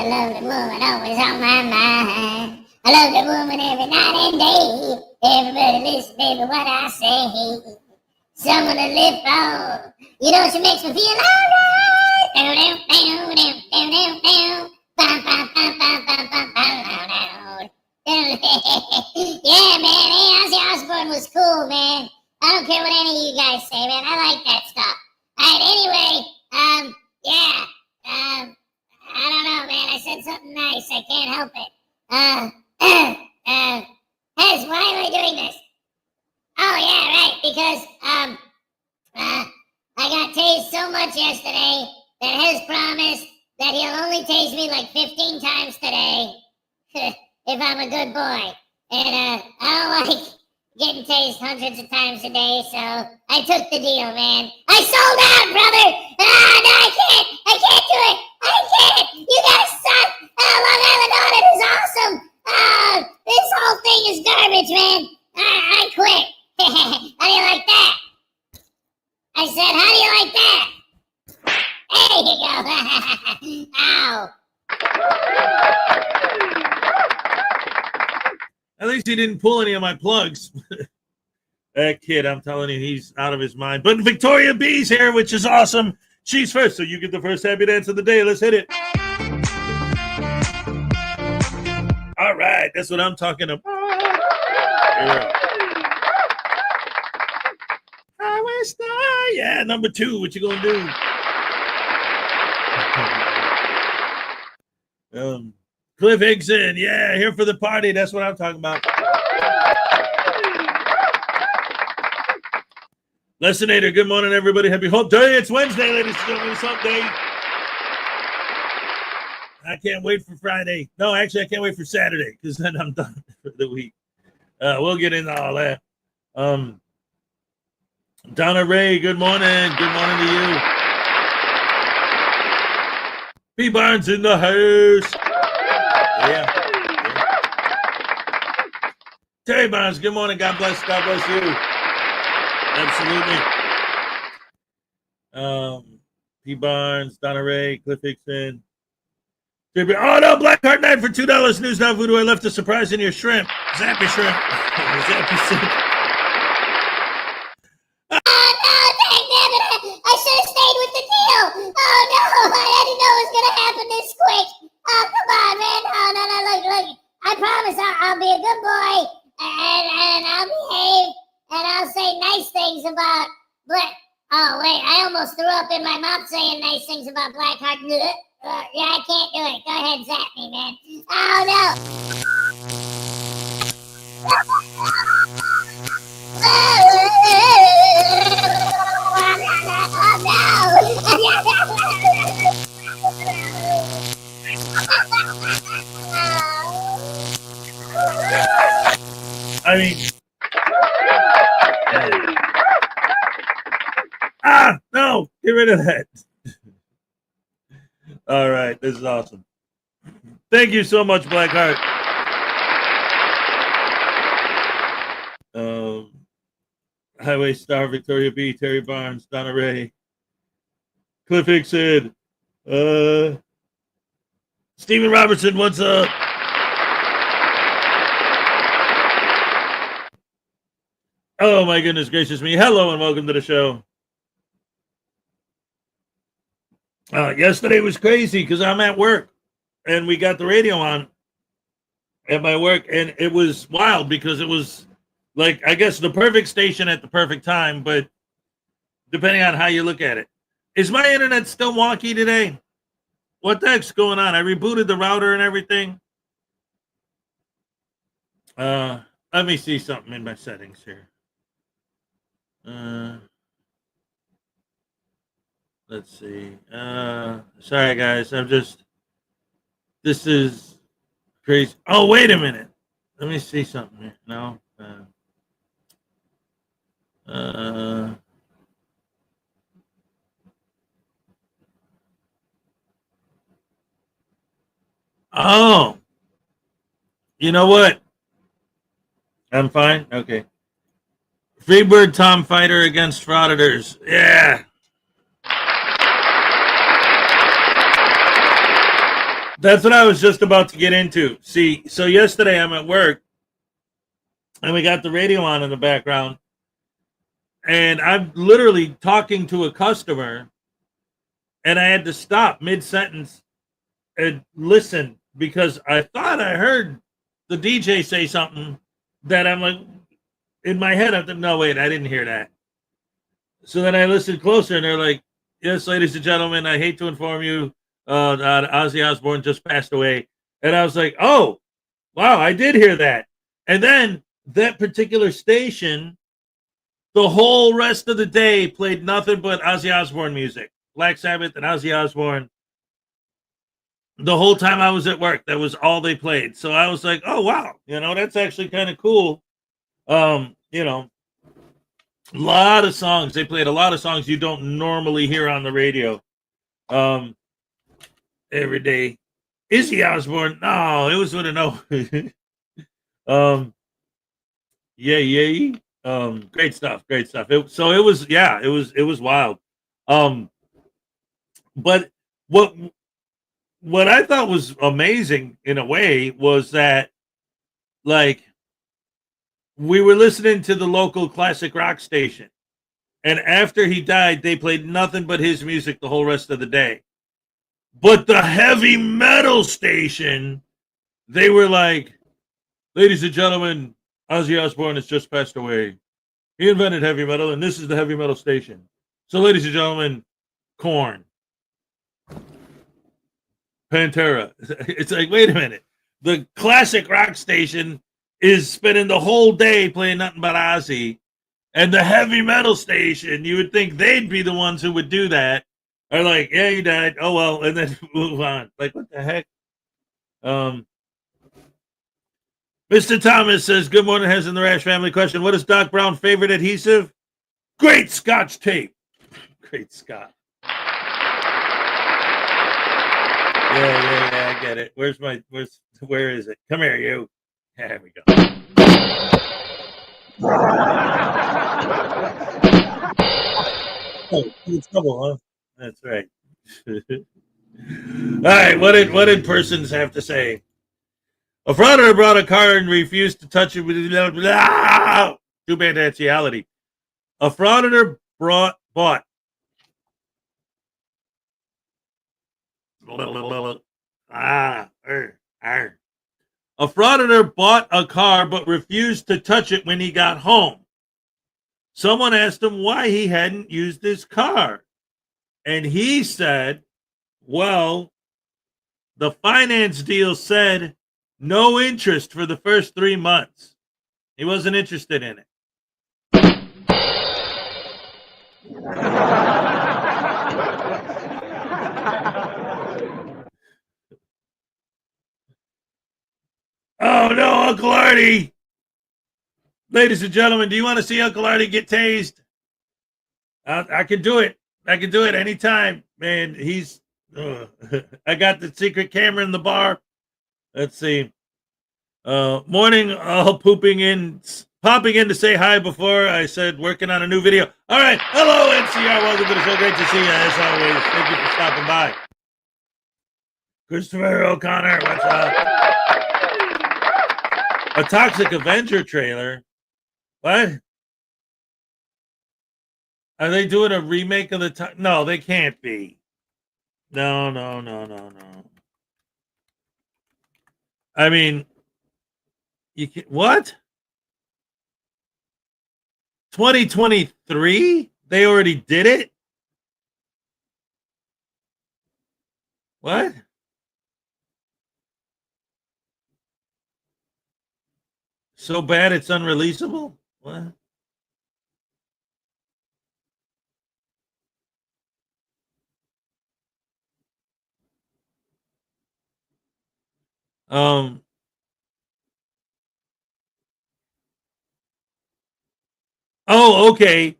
I love the woman always on my mind. I love the woman every night and day. Everybody listen, baby, what I say. Someone to live for. You know, she makes me feel alright. Yeah, man, Ozzy Osbourne was cool, man. I don't care what any of you guys say, man. I like that stuff. Alright, anyway, I don't know, man. I said something nice. I can't help it. Hez, why am I doing this? Oh, yeah, right, because, I got tased so much yesterday that Hez promised that he'll only tase me like 15 times today if I'm a good boy. And, I don't like getting tased hundreds of times a day, so I took the deal, man. I sold out, brother! Ah, no, I can't do it! I can't! You guys suck! Long Island Audit is awesome! This whole thing is garbage, man! I quit! How do you like that? I said, how do you like that? There you go! Ow! At least he didn't pull any of my plugs. That kid, I'm telling you, he's out of his mind. But Victoria B's here, which is awesome. She's first, so you get the first happy dance of the day. Let's hit it. All right, that's what I'm talking about. Yeah. Highway Star. Yeah, number 2. What you gonna do? Cliff Hickson, yeah, here for the party. That's what I'm talking about. Lessinator, good morning, everybody. Happy Hump Day. It's Wednesday, ladies and gentlemen. It's Hump Day. I can't wait for Friday. No, actually, I can't wait for Saturday because then I'm done for the week. We'll get into all that. Donna Ray, good morning. Good morning to you. P. Barnes in the house. Yeah. Terry Barnes, good morning. God bless you. Absolutely. P. Barnes, Donna Ray, Cliff Hickson. Oh no, Blackheart 9 for $2. News Now Voodoo. I left a surprise in your shrimp. Zappy shrimp. Zappy shrimp. Oh no, dang nabbit. I should have stayed with the deal. Oh no, I didn't know it was gonna happen this quick. Oh, come on, man. Oh, no, look. I promise I'll be a good boy, and I'll behave, and I'll say nice things about Black. Oh, wait, I almost threw up in my mouth saying nice things about Blackheart. Yeah, I can't do it. Go ahead, zap me, man. Oh, no. I mean, no, get rid of that. All right, this is awesome. Thank you so much, Blackheart. Highway Star, Victoria B, Terry Barnes, Donna Ray, Cliff Hickson, Stephen Robertson, what's up? Oh my goodness gracious me. Hello and welcome to the show. Yesterday was crazy because I'm at work and we got the radio on at my work and it was wild because it was like, I guess the perfect station at the perfect time, but depending on how you look at it. Is my internet still wonky today? What the heck's going on? I rebooted the router and everything. Let me see something in my settings here. Let's see. Sorry guys, this is crazy. Oh, wait a minute. Let me see something here. No. Oh, you know what? I'm fine. Okay. Freebird Tom Fighter against Frauditors. Yeah. That's what I was just about to get into. See, so yesterday I'm at work and we got the radio on in the background, and I'm literally talking to a customer, and I had to stop mid sentence and listen because I thought I heard the DJ say something that I'm like, in my head, I'm thinking, no, wait, I didn't hear that. So then I listened closer, and they're like, yes, ladies and gentlemen, I hate to inform you, Ozzy Osbourne just passed away. And I was like, oh, wow, I did hear that. And then that particular station, the whole rest of the day played nothing but Ozzy Osbourne music, Black Sabbath and Ozzy Osbourne. The whole time I was at work, that was all they played. So I was like, oh, wow, that's actually kind of cool. A lot of songs. They played a lot of songs you don't normally hear on the radio every day. Izzy Osbourne? No, it was with a no. Yeah. Great stuff. It was wild. But what I thought was amazing in a way was that, like, we were listening to the local classic rock station, and after he died, they played nothing but his music the whole rest of the day. But the heavy metal station, they were like, ladies and gentlemen, Ozzy Osbourne has just passed away. He invented heavy metal, and this is the heavy metal station. So, ladies and gentlemen, Korn, Pantera. It's like, wait a minute. The classic rock station is spending the whole day playing nothing but Ozzy, and the heavy metal station, you would think they'd be the ones who would do that. Are like, yeah, he died. Oh well, and then move on. Like, what the heck? Mr. Thomas says, "Good morning, Hez and the Rash family." Question: what is Doc Brown's favorite adhesive? Great Scotch tape. Great Scott. Yeah. I get it. Where is it? Come here, you. There we go. Oh, it's trouble, huh? That's right. All right, what did persons have to say? A frauditor brought a car and refused to touch it with too bad that's reality. A frauditor bought a frauditor bought a car but refused to touch it when he got home. Someone asked him why he hadn't used his car. And he said, well, the finance deal said no interest for the first 3 months. He wasn't interested in it. Oh, no, Uncle Artie. Ladies and gentlemen, do you want to see Uncle Artie get tased? I can do it. I can do it anytime, man. He's. I got the secret camera in the bar. Let's see. Morning, all popping in to say hi before I said working on a new video. All right. Hello, NCR. Welcome to the show. Great to see you as always. Thank you for stopping by. Christopher O'Connor, what's up? A Toxic Avenger trailer. What? Are they doing a remake of the? No, they can't be. No. I mean, you can what? 2023? They already did it? What? So bad it's unreleasable? What? Oh, okay.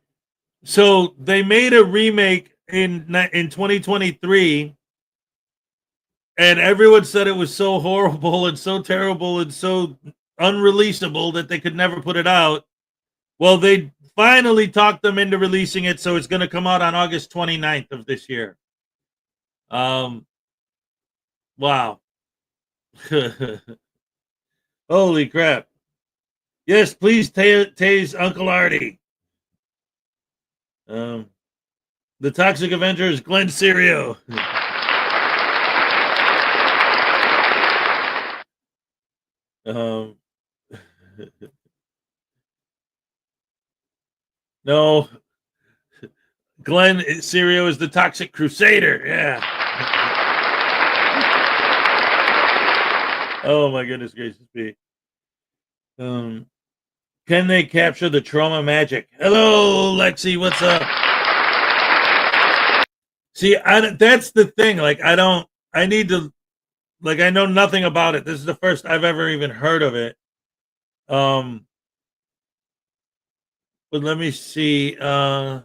So they made a remake in 2023, and everyone said it was so horrible and so terrible and so unreleasable that they could never put it out. Well, they finally talked them into releasing it, so it's going to come out on August 29th of this year. Wow. Holy crap. Yes, please tase Uncle Artie. The Toxic Avenger is Glenn Serio. No, Glenn Serio is the Toxic Crusader. Yeah. Oh my goodness gracious me. Can they capture the trauma magic? Hello, Lexi. What's up? See, that's the thing. Like, I need to, like, I know nothing about it. This is the first I've ever even heard of it. But let me see. I'm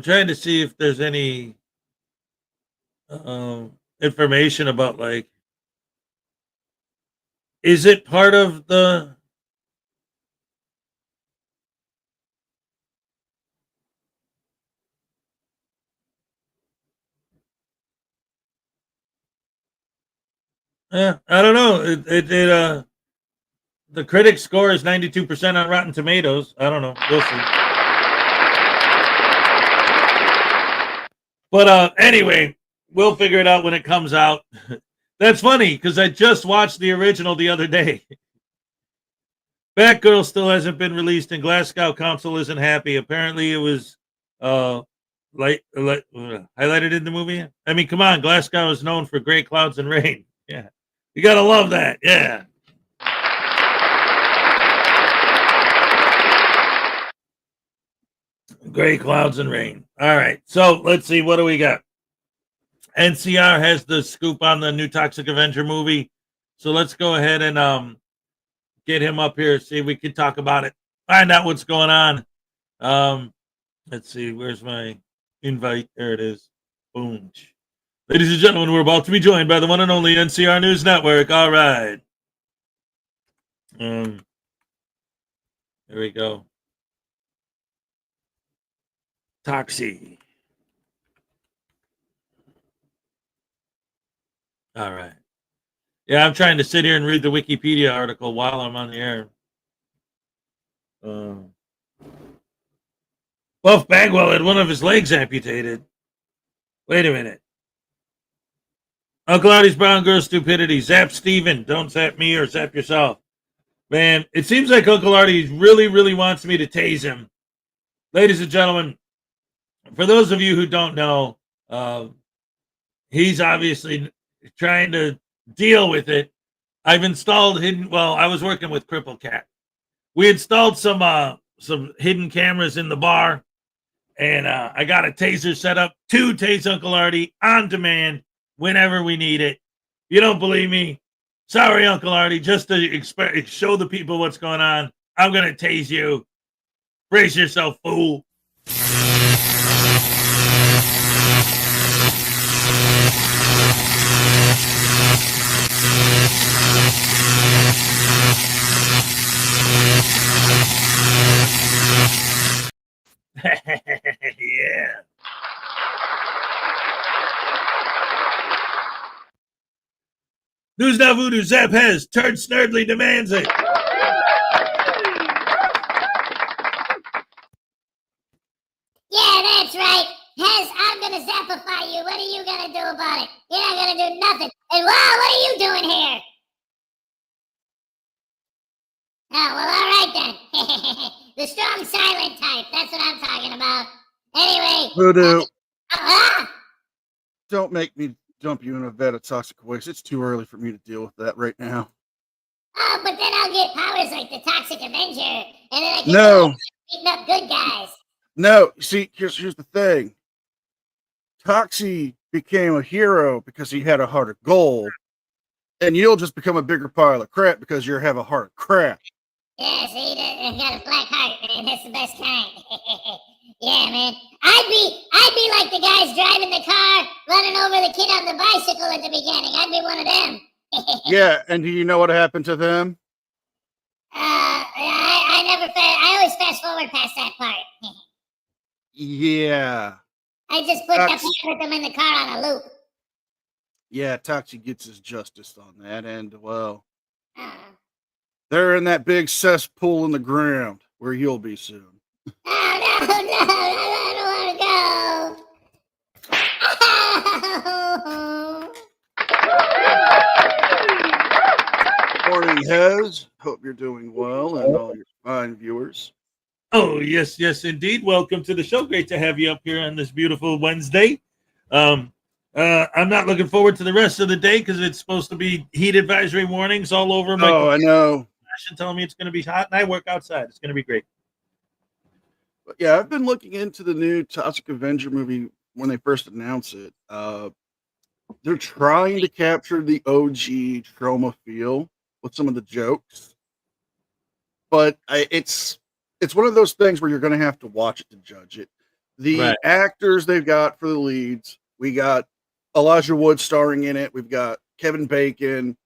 trying to see if there's any information about, like, is it part of the I don't know. The critic score is 92% on Rotten Tomatoes. I don't know. We'll see. But anyway, we'll figure it out when it comes out. That's funny because I just watched the original the other day. Batgirl still hasn't been released, and Glasgow Council isn't happy. Apparently, it was highlighted in the movie. I mean, come on, Glasgow is known for gray clouds and rain. Yeah, you gotta love that. Yeah. Gray clouds and rain. All right, so let's see. What do we got? NCR has the scoop on the new Toxic Avenger movie, so let's go ahead and get him up here. See if we can talk about it. Find out what's going on. Let's see. Where's my invite? There it is. Boom. Ladies and gentlemen, we're about to be joined by the one and only NCR News Network. All right. There we go. Toxie. All right. Yeah, I'm trying to sit here and read the Wikipedia article while I'm on the air. Buff Bagwell had one of his legs amputated. Wait a minute. Uncle Artie's Brown Girl Stupidity. Zap Steven. Don't zap me or zap yourself. Man, it seems like Uncle Artie really, really wants me to tase him. Ladies and gentlemen, for those of you who don't know, he's obviously trying to deal with it. I've installed I was working with Cripple Cat. We installed some hidden cameras in the bar, and I got a taser set up to tase Uncle Artie on demand whenever we need it. You don't believe me? Sorry, Uncle Artie. Just to show the people what's going on, I'm going to tase you. Brace yourself, fool. Yeah. News Now Voodoo Zap has Turd Snurdly demands it. Yeah, that's right. Hez, I'm gonna zapify you. What are you gonna do about it? You're not gonna do nothing. And wow, what are you doing here? Oh, well, all right then. The strong silent type. That's what I'm talking about. Anyway. Voodoo. Don't make me dump you in a vat of toxic waste. It's too early for me to deal with that right now. Oh, but then I'll get powers like the Toxic Avenger, and then I can No. beating up good guys. No, see, here's the thing. Toxie became a hero because he had a heart of gold, and you'll just become a bigger pile of crap because you have a heart of crap. Yeah, see, I got a black heart, man. That's the best kind. Yeah, man. I'd be like the guys driving the car, running over the kid on the bicycle at the beginning. I'd be one of them. Yeah, and do you know what happened to them? I always fast forward past that part. Yeah. I just put That's- put them in the car on a loop. Yeah, Toxie gets his justice on that end. Well, Uh, they're in that big cesspool in the ground where you'll be soon. oh, no, I don't want to go. Morning, Hez. Hope you're doing well, and all your fine viewers. Oh, yes, indeed. Welcome to the show. Great to have you up here on this beautiful Wednesday. I'm not looking forward to the rest of the day because it's supposed to be heat advisory warnings all over my Oh, I know. and telling me it's going to be hot, and I work outside. It's going to be great. But yeah, I've been looking into the new Toxic Avenger movie when they first announced it. They're trying to capture the OG trauma feel with some of the jokes, but it's one of those things where you're going to have to watch it to judge it. The actors they've got for the leads, we got Elijah Wood starring in it. We've got Kevin Bacon,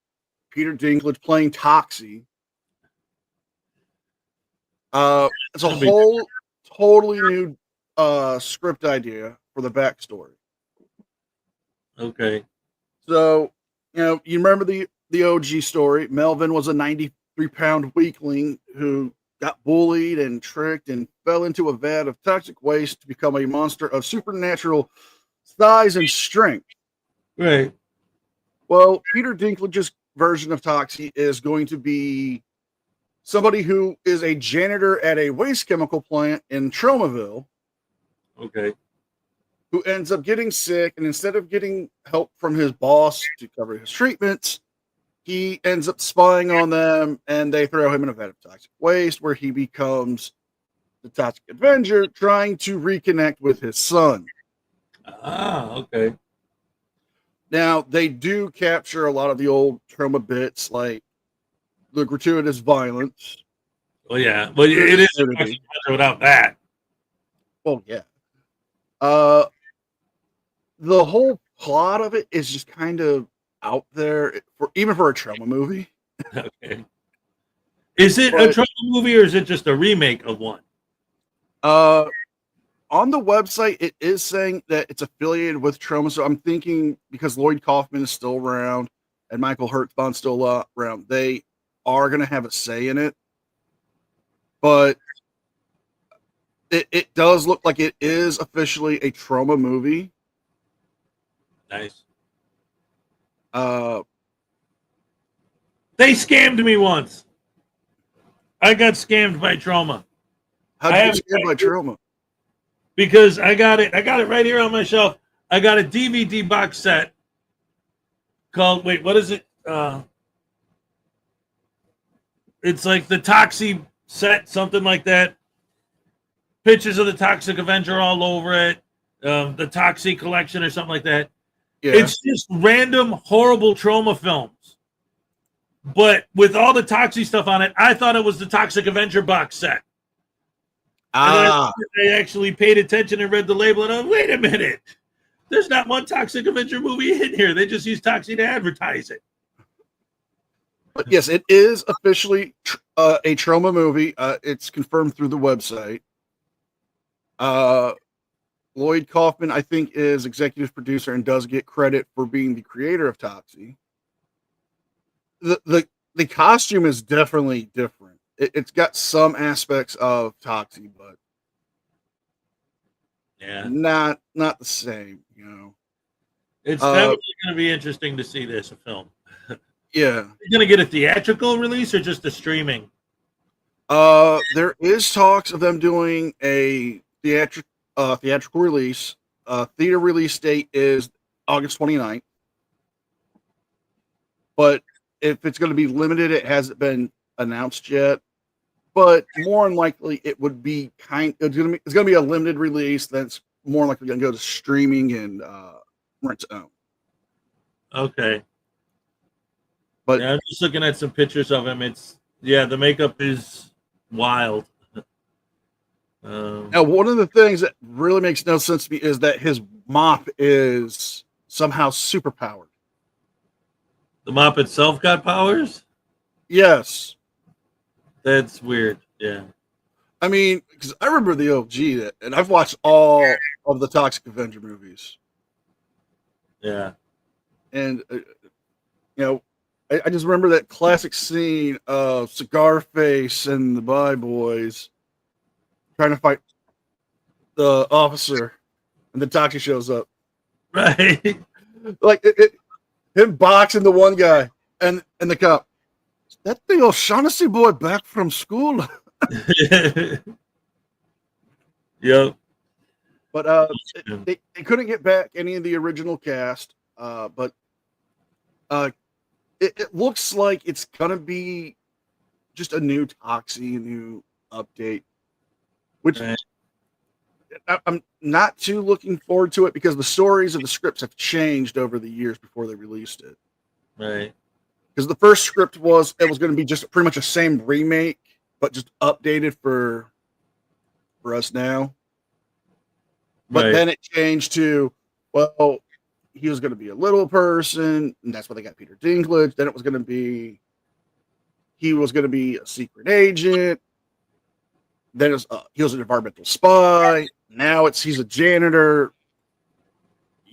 Peter Dinklage playing Toxie. It's a whole totally new script idea for the backstory. Okay. So, you remember the OG story. Melvin was a 93-pound weakling who got bullied and tricked and fell into a vat of toxic waste to become a monster of supernatural size and strength. Right. Well, Peter Dinklage's version of Toxie is going to be somebody who is a janitor at a waste chemical plant in Tromaville. Okay. Who ends up getting sick, and instead of getting help from his boss to cover his treatments, he ends up spying on them, and they throw him in a vat of toxic waste where he becomes the Toxic Avenger trying to reconnect with his son. Ah, okay. Now, they do capture a lot of the old trauma bits, like the gratuitous violence. Well, yeah. Well, it is a Toxic Avenger without that. Well, yeah. The whole plot of it is just kind of out there, even for a trauma movie. Okay. Is it a trauma movie or is it just a remake of one? On the website, it is saying that it's affiliated with trauma. So I'm thinking because Lloyd Kaufman is still around and Michael Hertzbond's still around, they are going to have a say in it. But it does look like it is officially a trauma movie. Nice. They scammed me once. I got scammed by trauma. How did you get scammed by trauma? Because I got it right here on my shelf. I got a DVD box set called, what is it? It's like the Toxie set, something like that. Pictures of the Toxic Avenger all over it. The Toxie collection or something like that. Yeah. It's just random, horrible trauma films. But with all the Toxie stuff on it, I thought it was the Toxic Avenger box set. I actually paid attention and read the label, and I was, wait a minute. There's not one Toxic Avenger movie in here. They just use Toxie to advertise it. But yes, it is officially a trauma movie. It's confirmed through the website. Lloyd Kaufman, I think, is executive producer and does get credit for being the creator of Toxie. The costume is definitely different. It's got some aspects of Toxie, but not the same. It's definitely going to be interesting to see this film. Yeah, you're going to get a theatrical release or just a streaming? There is talks of them doing a theatrical release. Theater release date is August 29th. But if it's going to be limited, it hasn't been announced yet. But more than likely, it would be it's going to be a limited release. That's more likely going to go to streaming and rent to own. Okay. But I'm just looking at some pictures of him. The makeup is wild. Now, one of the things that really makes no sense to me is that his mop is somehow super powered. The mop itself got powers? Yes. That's weird. Yeah. I mean, because I remember the OG, and I've watched all of the Toxic Avenger movies. Yeah. And, I just remember that classic scene of Cigar Face and the Bye Boys trying to fight the officer, and then Toxie shows up. Right. Like, him boxing the one guy, and the cop. That thing O'Shaughnessy boy back from school. Yep. But they couldn't get back any of the original cast. But it looks like it's gonna be just a new Toxie, a new update, which Right. I'm not too looking forward to it because the stories of the scripts have changed over the years before they released it. Right. Because the first script was going to be just pretty much the same remake, but just updated for us now. But Right. then it changed to, well, he was going to be a little person, and that's why they got Peter Dinklage. Then it was going to be, he was going to be a secret agent. Then it was, he was an environmental spy. Now he's a janitor.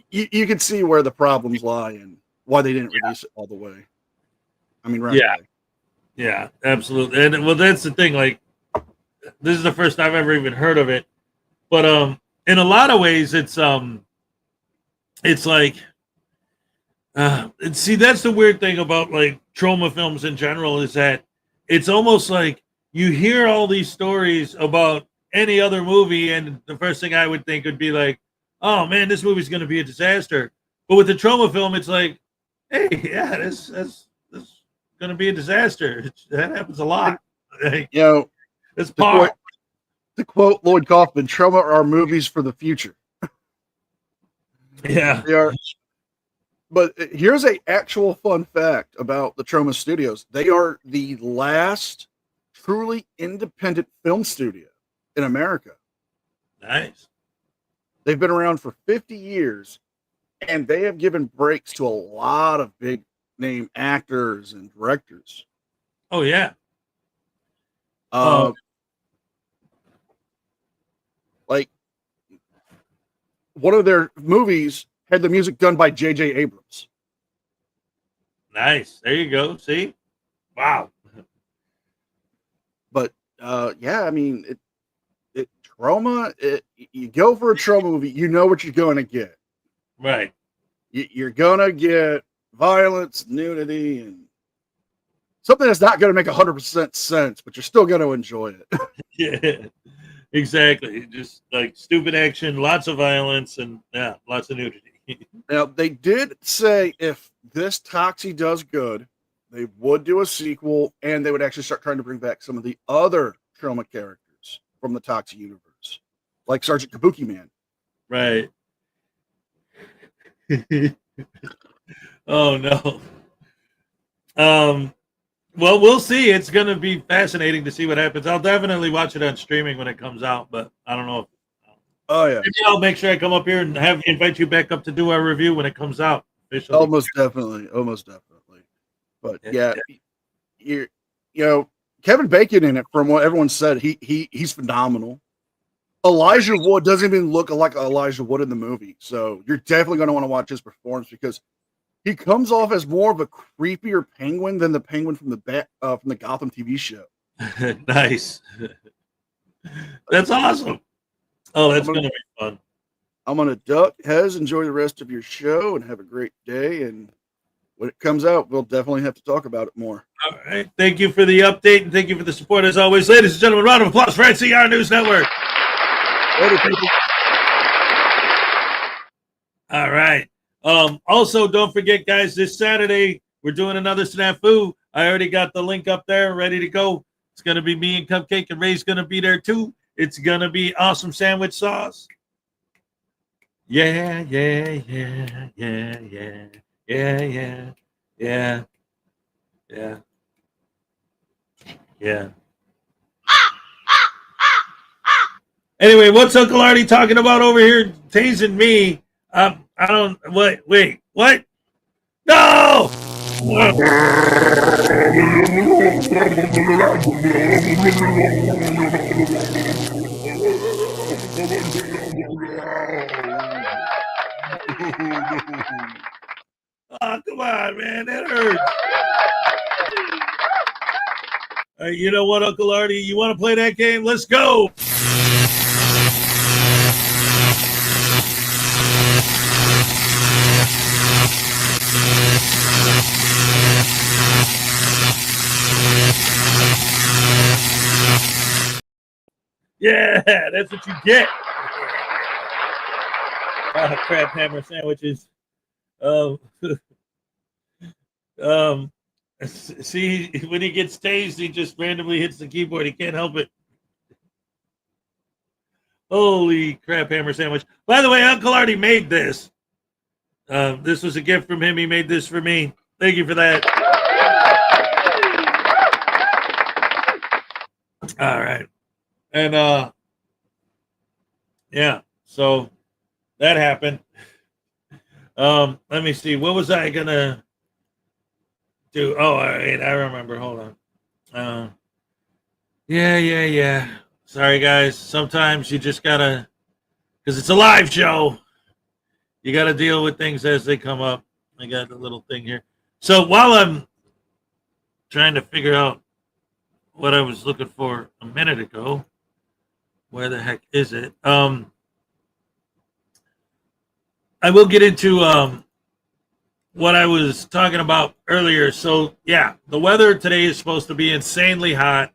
You can see where the problems lie and why they didn't release it all the way. I mean, right away. Yeah, absolutely. And well, that's the thing. Like, this is the first I've ever even heard of it. But in a lot of ways, it's like, see, that's the weird thing about like trauma films in general is that it's almost like you hear all these stories about any other movie, and the first thing I would think would be like, oh man, this movie's going to be a disaster. But with the trauma film, it's like, hey, yeah, this going to be a disaster. That happens a lot. Like, it's part. To quote Lloyd Kaufman, trauma are movies for the future. Yeah. They are. But here's a actual fun fact about the Trauma Studios. They are the last truly independent film studio in America. Nice. They've been around for 50 years, and they have given breaks to a lot of big name actors and directors. Oh, yeah. Like, one of their movies had the music done by J.J. Abrams. Nice. There you go. See? Wow. But, yeah, I mean, trauma, you go for a trauma movie, you know what you're going to get. Right. You're going to get violence, nudity, and something that's not going to make 100% sense, but you're still going to enjoy it. Yeah. Exactly. Just like stupid action, lots of violence, and yeah, lots of nudity. Now, they did say if this Toxie does good, they would do a sequel, and they would actually start trying to bring back some of the other trauma characters from the Toxie universe, like Sergeant Kabuki Man. Right. Oh no. Well, we'll see. It's going to be fascinating to see what happens. I'll definitely watch it on streaming when it comes out, but I don't know if. Oh yeah. Maybe I'll make sure I come up here and invite you back up to do our review when it comes out. Officially. Almost definitely. But yeah, Kevin Bacon in it, from what everyone said, he's phenomenal. Elijah Wood doesn't even look like Elijah Wood in the movie, so you're definitely going to want to watch his performance because he comes off as more of a creepier penguin than the penguin from the Gotham TV show. Nice. That's awesome. Oh, that's going to be fun. I'm going to duck. Hez, enjoy the rest of your show and have a great day. And when it comes out, we'll definitely have to talk about it more. All right. Thank you for the update and thank you for the support as always. Ladies and gentlemen, round of applause for NCR News Network. Later, people. All right. Also, don't forget, guys, this Saturday, we're doing another snafu. I already got the link up there ready to go. It's going to be me and Cupcake, and Ray's going to be there too. It's going to be awesome sandwich sauce. Yeah. Anyway, what's Uncle Artie talking about over here tasing me? I don't, wait, what? No! Oh, come on, man. That hurts. You know what, Uncle Artie? You want to play that game? Let's go. Yeah, that's what you get. Crab hammer sandwiches. See, when he gets tased, he just randomly hits the keyboard. He can't help it. Holy crap hammer sandwich. By the way, Uncle Artie made this. This was a gift from him. He made this for me. Thank you for that. All right. And yeah, so that happened. Let me see. What was I gonna do? Oh, all right, I remember. Hold on. Yeah. Sorry, guys. Sometimes you just gotta, because it's a live show, you gotta deal with things as they come up. I got a little thing here. So while I'm trying to figure out what I was looking for a minute ago, where the heck is it? I will get into what I was talking about earlier. So yeah, the weather today is supposed to be insanely hot.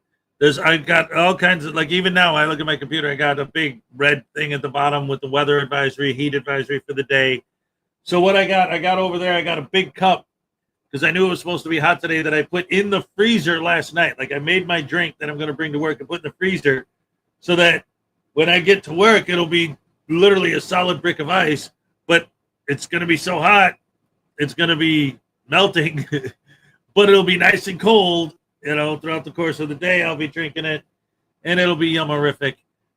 I got all kinds of, like, even now I look at my computer, I got a big red thing at the bottom with the weather advisory, heat advisory for the day. So what I got over there, I got a big cup because I knew it was supposed to be hot today that I put in the freezer last night. Like, I made my drink that I'm going to bring to work and put in the freezer so that when I get to work, it'll be literally a solid brick of ice, but it's going to be so hot, it's going to be melting, but it'll be nice and cold. You know, throughout the course of the day, I'll be drinking it, and it'll be yummerific,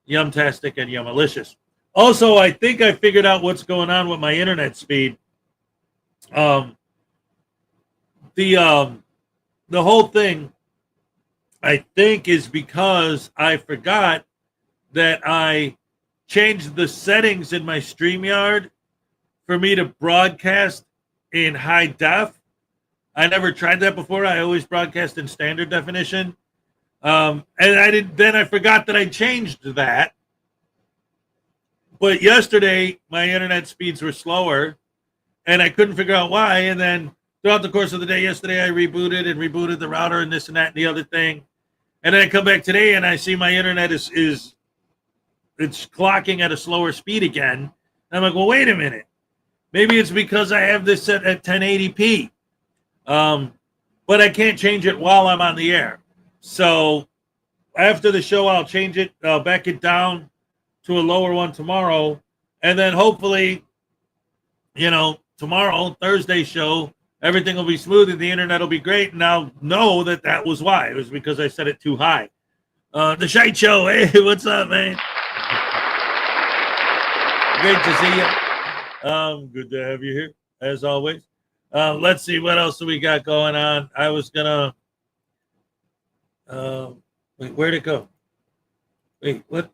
yumtastic, and yummalicious. Also, I think I figured out what's going on with my internet speed. The whole thing, I think, is because I forgot that I changed the settings in my StreamYard for me to broadcast in high def. I never tried that before. I always broadcast in standard definition. And I forgot that I changed that. But yesterday, my internet speeds were slower, and I couldn't figure out why. And then throughout the course of the day yesterday, I rebooted the router and this and that and the other thing. And then I come back today, and I see my internet is it's clocking at a slower speed again. And I'm like, well, wait a minute. Maybe it's because I have this set at 1080p. But I can't change it while I'm on the air. So after the show, I'll change it, back it down to a lower one tomorrow. And then hopefully, tomorrow, Thursday show, everything will be smooth and the internet will be great. And I'll know that was why. It was because I set it too high. The Shite Show. Hey, what's up, man? Great to see you. Good to have you here, as always. Let's see what else we got going on. I was gonna wait, where'd it go? Wait, what?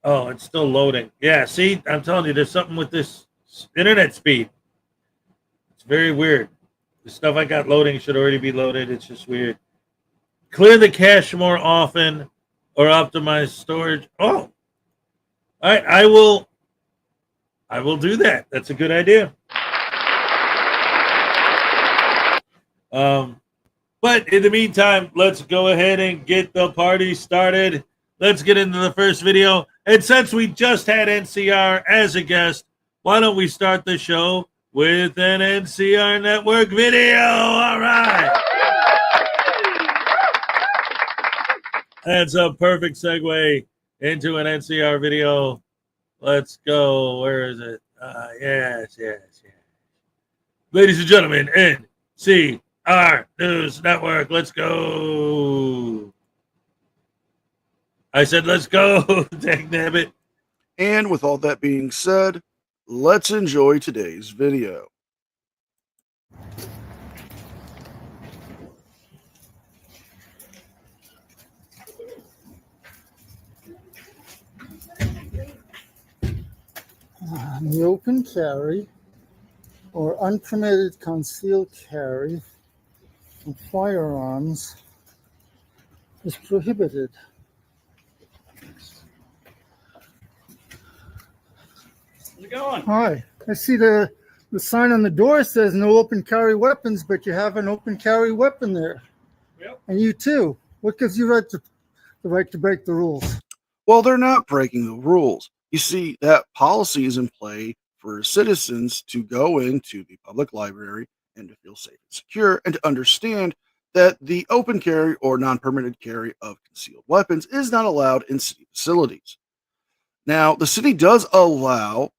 Oh, it's still loading. Yeah, see, I'm telling you, there's something with this internet speed. It's very weird. The stuff I got loading should already be loaded. It's just weird. Clear the cache more often or optimize storage. Oh, I will do that. That's a good idea. But in the meantime, let's go ahead and get the party started. Let's get into the first video. And since we just had NCR as a guest, why don't we start the show with an NCR Network video? All right. That's a perfect segue into an NCR video. Let's go. Where is it? Yes. Ladies and gentlemen, NCR News Network. Let's go. I said, let's go. Dang nabbit. And with all that being said, let's enjoy today's video. The open carry or unpermitted concealed carry of firearms is prohibited. How's it going? Hi, I see the sign on the door says no open carry weapons, but you have an open carry weapon there. Yep. And you too. What gives you the right to break the rules? Well, they're not breaking the rules. You see, that policy is in play for citizens to go into the public library and to feel safe and secure and to understand that the open carry or non-permitted carry of concealed weapons is not allowed in city facilities. Now, the city does allow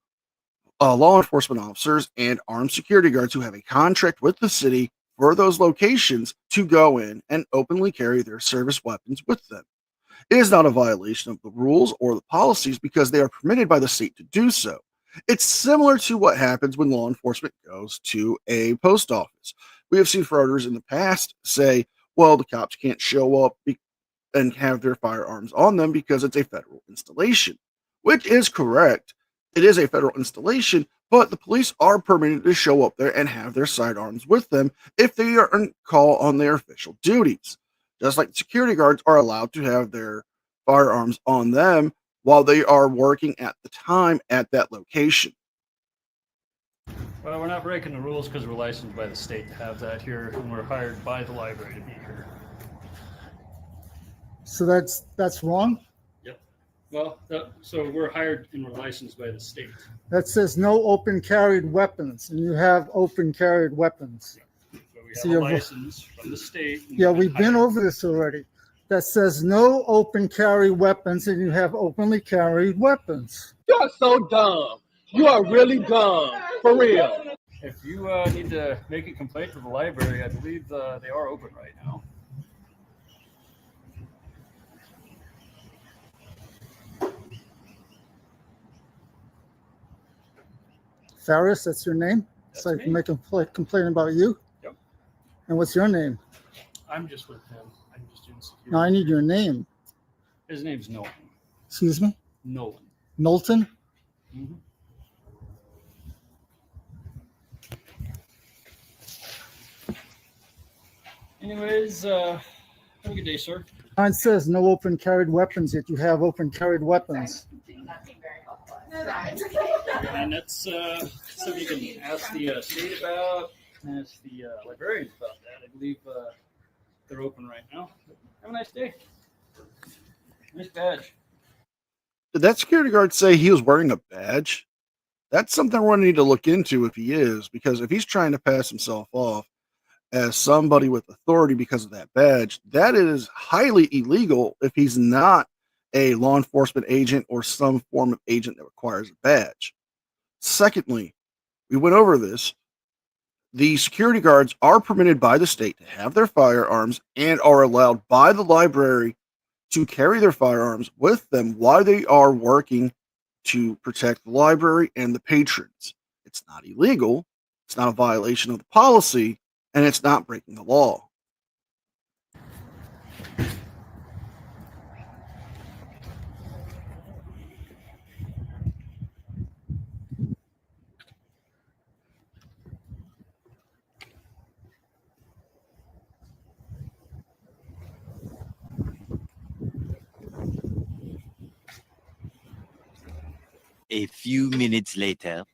law enforcement officers and armed security guards who have a contract with the city for those locations to go in and openly carry their service weapons with them. It is not a violation of the rules or the policies because they are permitted by the state to do so. It's similar to what happens when law enforcement goes to a post office. We have seen frauditors in the past say, well, the cops can't show up and have their firearms on them because it's a federal installation, which is correct. It is a federal installation, but the police are permitted to show up there and have their sidearms with them if they are on call on their official duties. Just like security guards are allowed to have their firearms on them while they are working at the time at that location. Well, we're not breaking the rules because we're licensed by the state to have that here, and we're hired by the library to be here. So that's wrong? Yep. Well, so we're hired and we're licensed by the state. That says no open carried weapons, and you have open carried weapons. So we So have a you're- license from the state. and Yeah, we've we've been hired. over this already. That says no open carry weapons, and you have openly carried weapons. You are so dumb. You are really dumb. For real. If you need to make a complaint to the library, I believe they are open right now. Faris, that's your name? That's So I me. can make a complaint about you? Yep. And what's your name? I'm just with him. I'm just doing security. No, I need your name. His name's Nolan. Excuse me? Nolan. Knowlton? Mm-hmm. Anyways, have a good day, sir. Mine says no open carried weapons, yet you have open carried weapons. And that's something you can ask the state about, ask the librarians about that. I believe they're open right now. Have a nice day. Nice badge. Did that security guard say he was wearing a badge? That's something we're going to need to look into if he is, because if he's trying to pass himself off as somebody with authority because of that badge, that is highly illegal if he's not a law enforcement agent or some form of agent that requires a badge. Secondly, we went over this. The security guards are permitted by the state to have their firearms and are allowed by the library to carry their firearms with them while they are working to protect the library and the patrons. It's not illegal, it's not a violation of the policy, and it's not breaking the law. A few minutes later.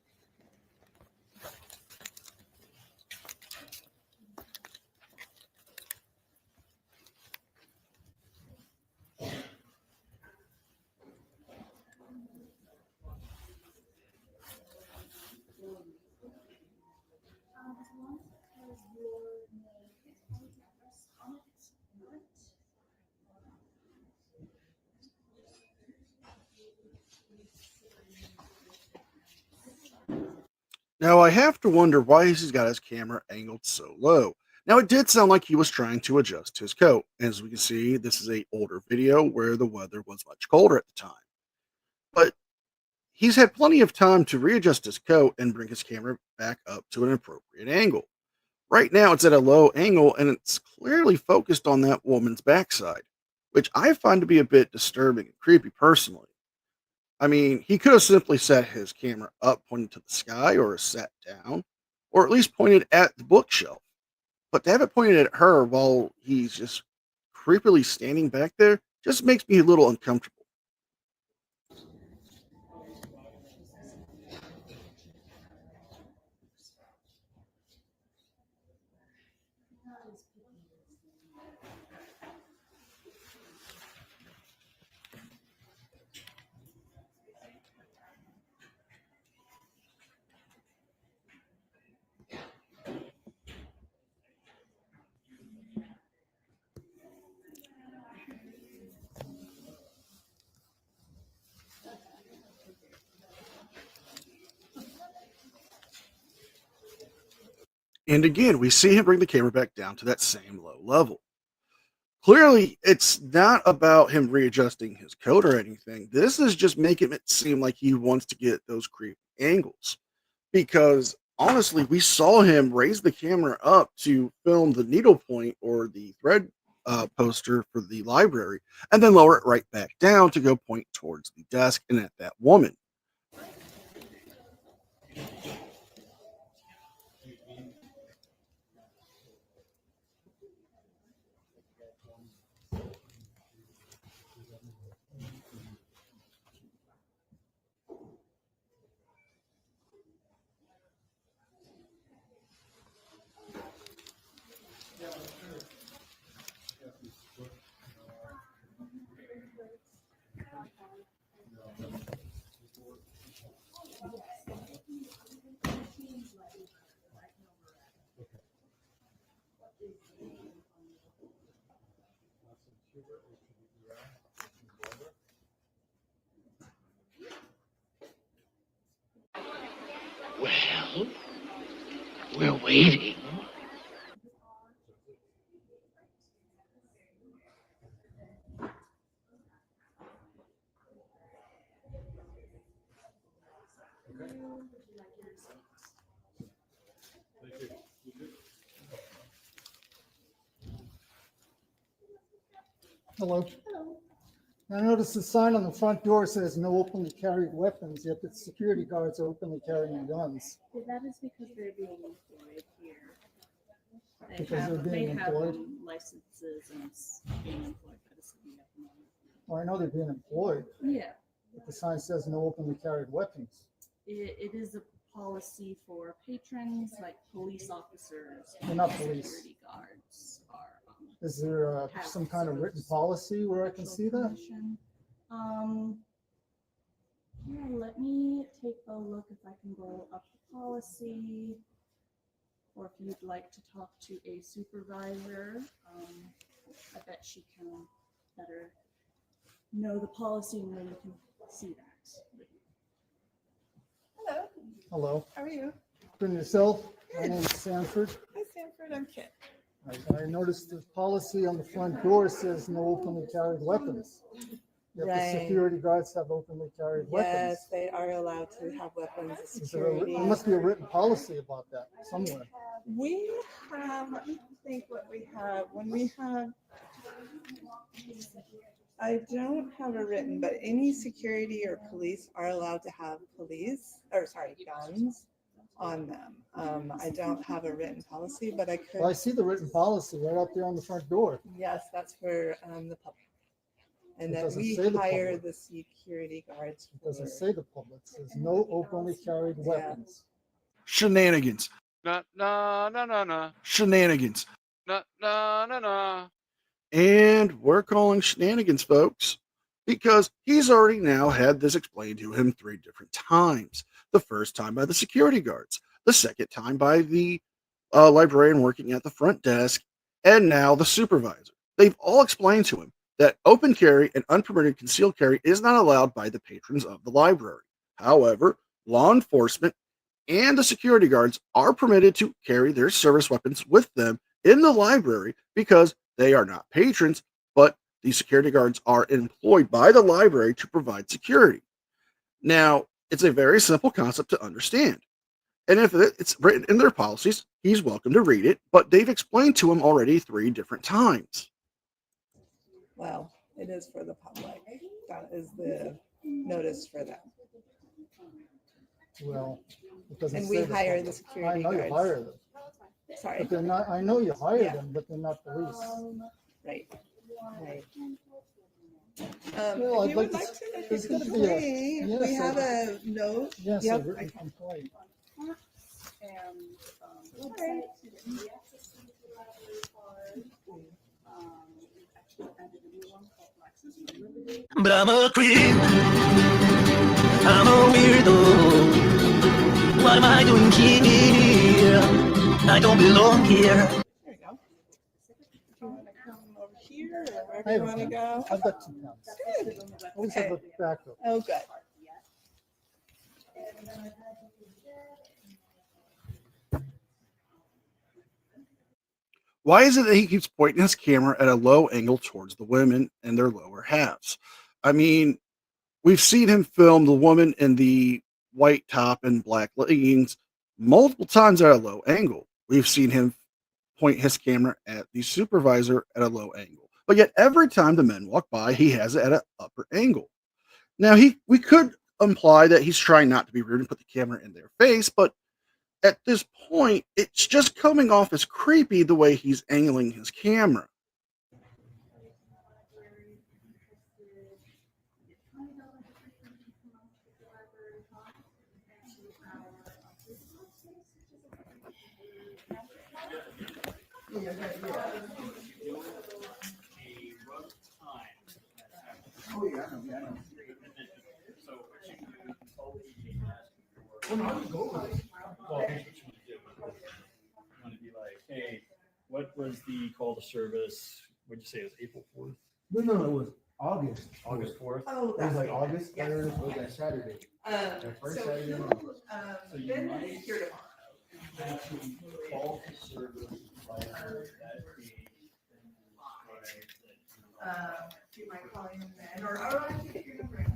Now, I have to wonder why he's got his camera angled so low. Now, it did sound like he was trying to adjust his coat. As we can see, this is an older video where the weather was much colder at the time. But he's had plenty of time to readjust his coat and bring his camera back up to an appropriate angle. Right now, it's at a low angle, and it's clearly focused on that woman's backside, which I find to be a bit disturbing and creepy personally. I mean, he could have simply set his camera up pointing to the sky or sat down, or at least pointed at the bookshelf. But to have it pointed at her while he's just creepily standing back there just makes me a little uncomfortable. And again, we see him bring the camera back down to that same low level. Clearly, it's not about him readjusting his code or anything. This is just making it seem like he wants to get those creepy angles. Because honestly, we saw him raise the camera up to film the needlepoint or the thread poster for the library, and then lower it right back down to go point towards the desk and at that woman. Well, we're waiting. Hello. I noticed the sign on the front door says no openly carried weapons, yet the security guards are openly carrying guns. That is because they're being employed here. Because they're being employed? Licenses and being employed by the city at the moment. Well, I know they're being employed, Yeah, but the sign says no openly carried weapons. it is a policy for patrons, like police officers. They're and not police. Security guards are. Is there have some kind of written those policy where I can see that? permission. Yeah, let me take a look if I can roll up the policy. Or if you'd like to talk to a supervisor, I bet she can better know the policy and where you can see that. Hello, Hello. how are you? Good yourself? My Good. name's Sanford. Hi Sanford, I'm Kit. I noticed the policy on the front door says no openly carried weapons. Yet the Right. security guards have openly carried weapons. Yes, they are allowed to have weapons as Is there, security. there must be a written policy about that somewhere. We have, let me think what we have. When we have, I don't have it written, but any security or police are allowed to have guns on them. I don't have a written policy, but I Well, I could, see the written policy right up there on the front door. yes, that's for the public. And It that doesn't we say the hire public. the security guards. It doesn't for- say the public. It says no openly carried weapons. Shenanigans. Na na na na na Shenanigans. na na na na. And we're calling shenanigans, folks, because he's already now had this explained to him 3 different times. The first time by the security guards, the second time by the librarian working at the front desk, and now the supervisor. They've all explained to him that open carry and unpermitted concealed carry is not allowed by the patrons of the library. However, law enforcement and the security guards are permitted to carry their service weapons with them in the library because they are not patrons, but the security guards are employed by the library to provide security. Now, it's a very simple concept to understand. And if it's written in their policies, he's welcome to read it, but they've explained to him already 3 different times. Well, it is for the public. That is the notice for them. Well, it doesn't And say we the hire public. the security I know you guards. hire them, Sorry, but they're not, I know you hire Yeah. them, but they're not police. right, right. Well, If I'd you like would to like s- to make a there's gotta be a- complaint, yes, we have I- a note. Yes, a Yep, written I- complaint. And the website to the access to the library card. We actually added a new one called Access Unlimited. But I'm a creep. I'm a weirdo. What am I doing here? I don't belong here. There you go. Do you want to come over here or I wherever you have want to a go? I've got 2 pens. Good. Always have a Okay. backup. Oh, good. Why is it that he keeps pointing his camera at a low angle towards the women and their lower halves? I mean, we've seen him film the woman in the white top and black leggings multiple times at a low angle. We've seen him point his camera at the supervisor at a low angle. But yet every time the men walk by, he has it at an upper angle. Now we could imply that he's trying not to be rude and put the camera in their face, but at this point, it's just coming off as creepy the way he's angling his camera. Want to be like, hey, what was the call to service? What'd you say it was April 4th? No, it was August. August 4th? Oh, It was that's like good. August Yeah. 3rd, it was that Saturday. So first Saturday he'll, So you Ben might- is here tomorrow. Actually, call to service provider that creates Do you mind calling him then, or I can get your number.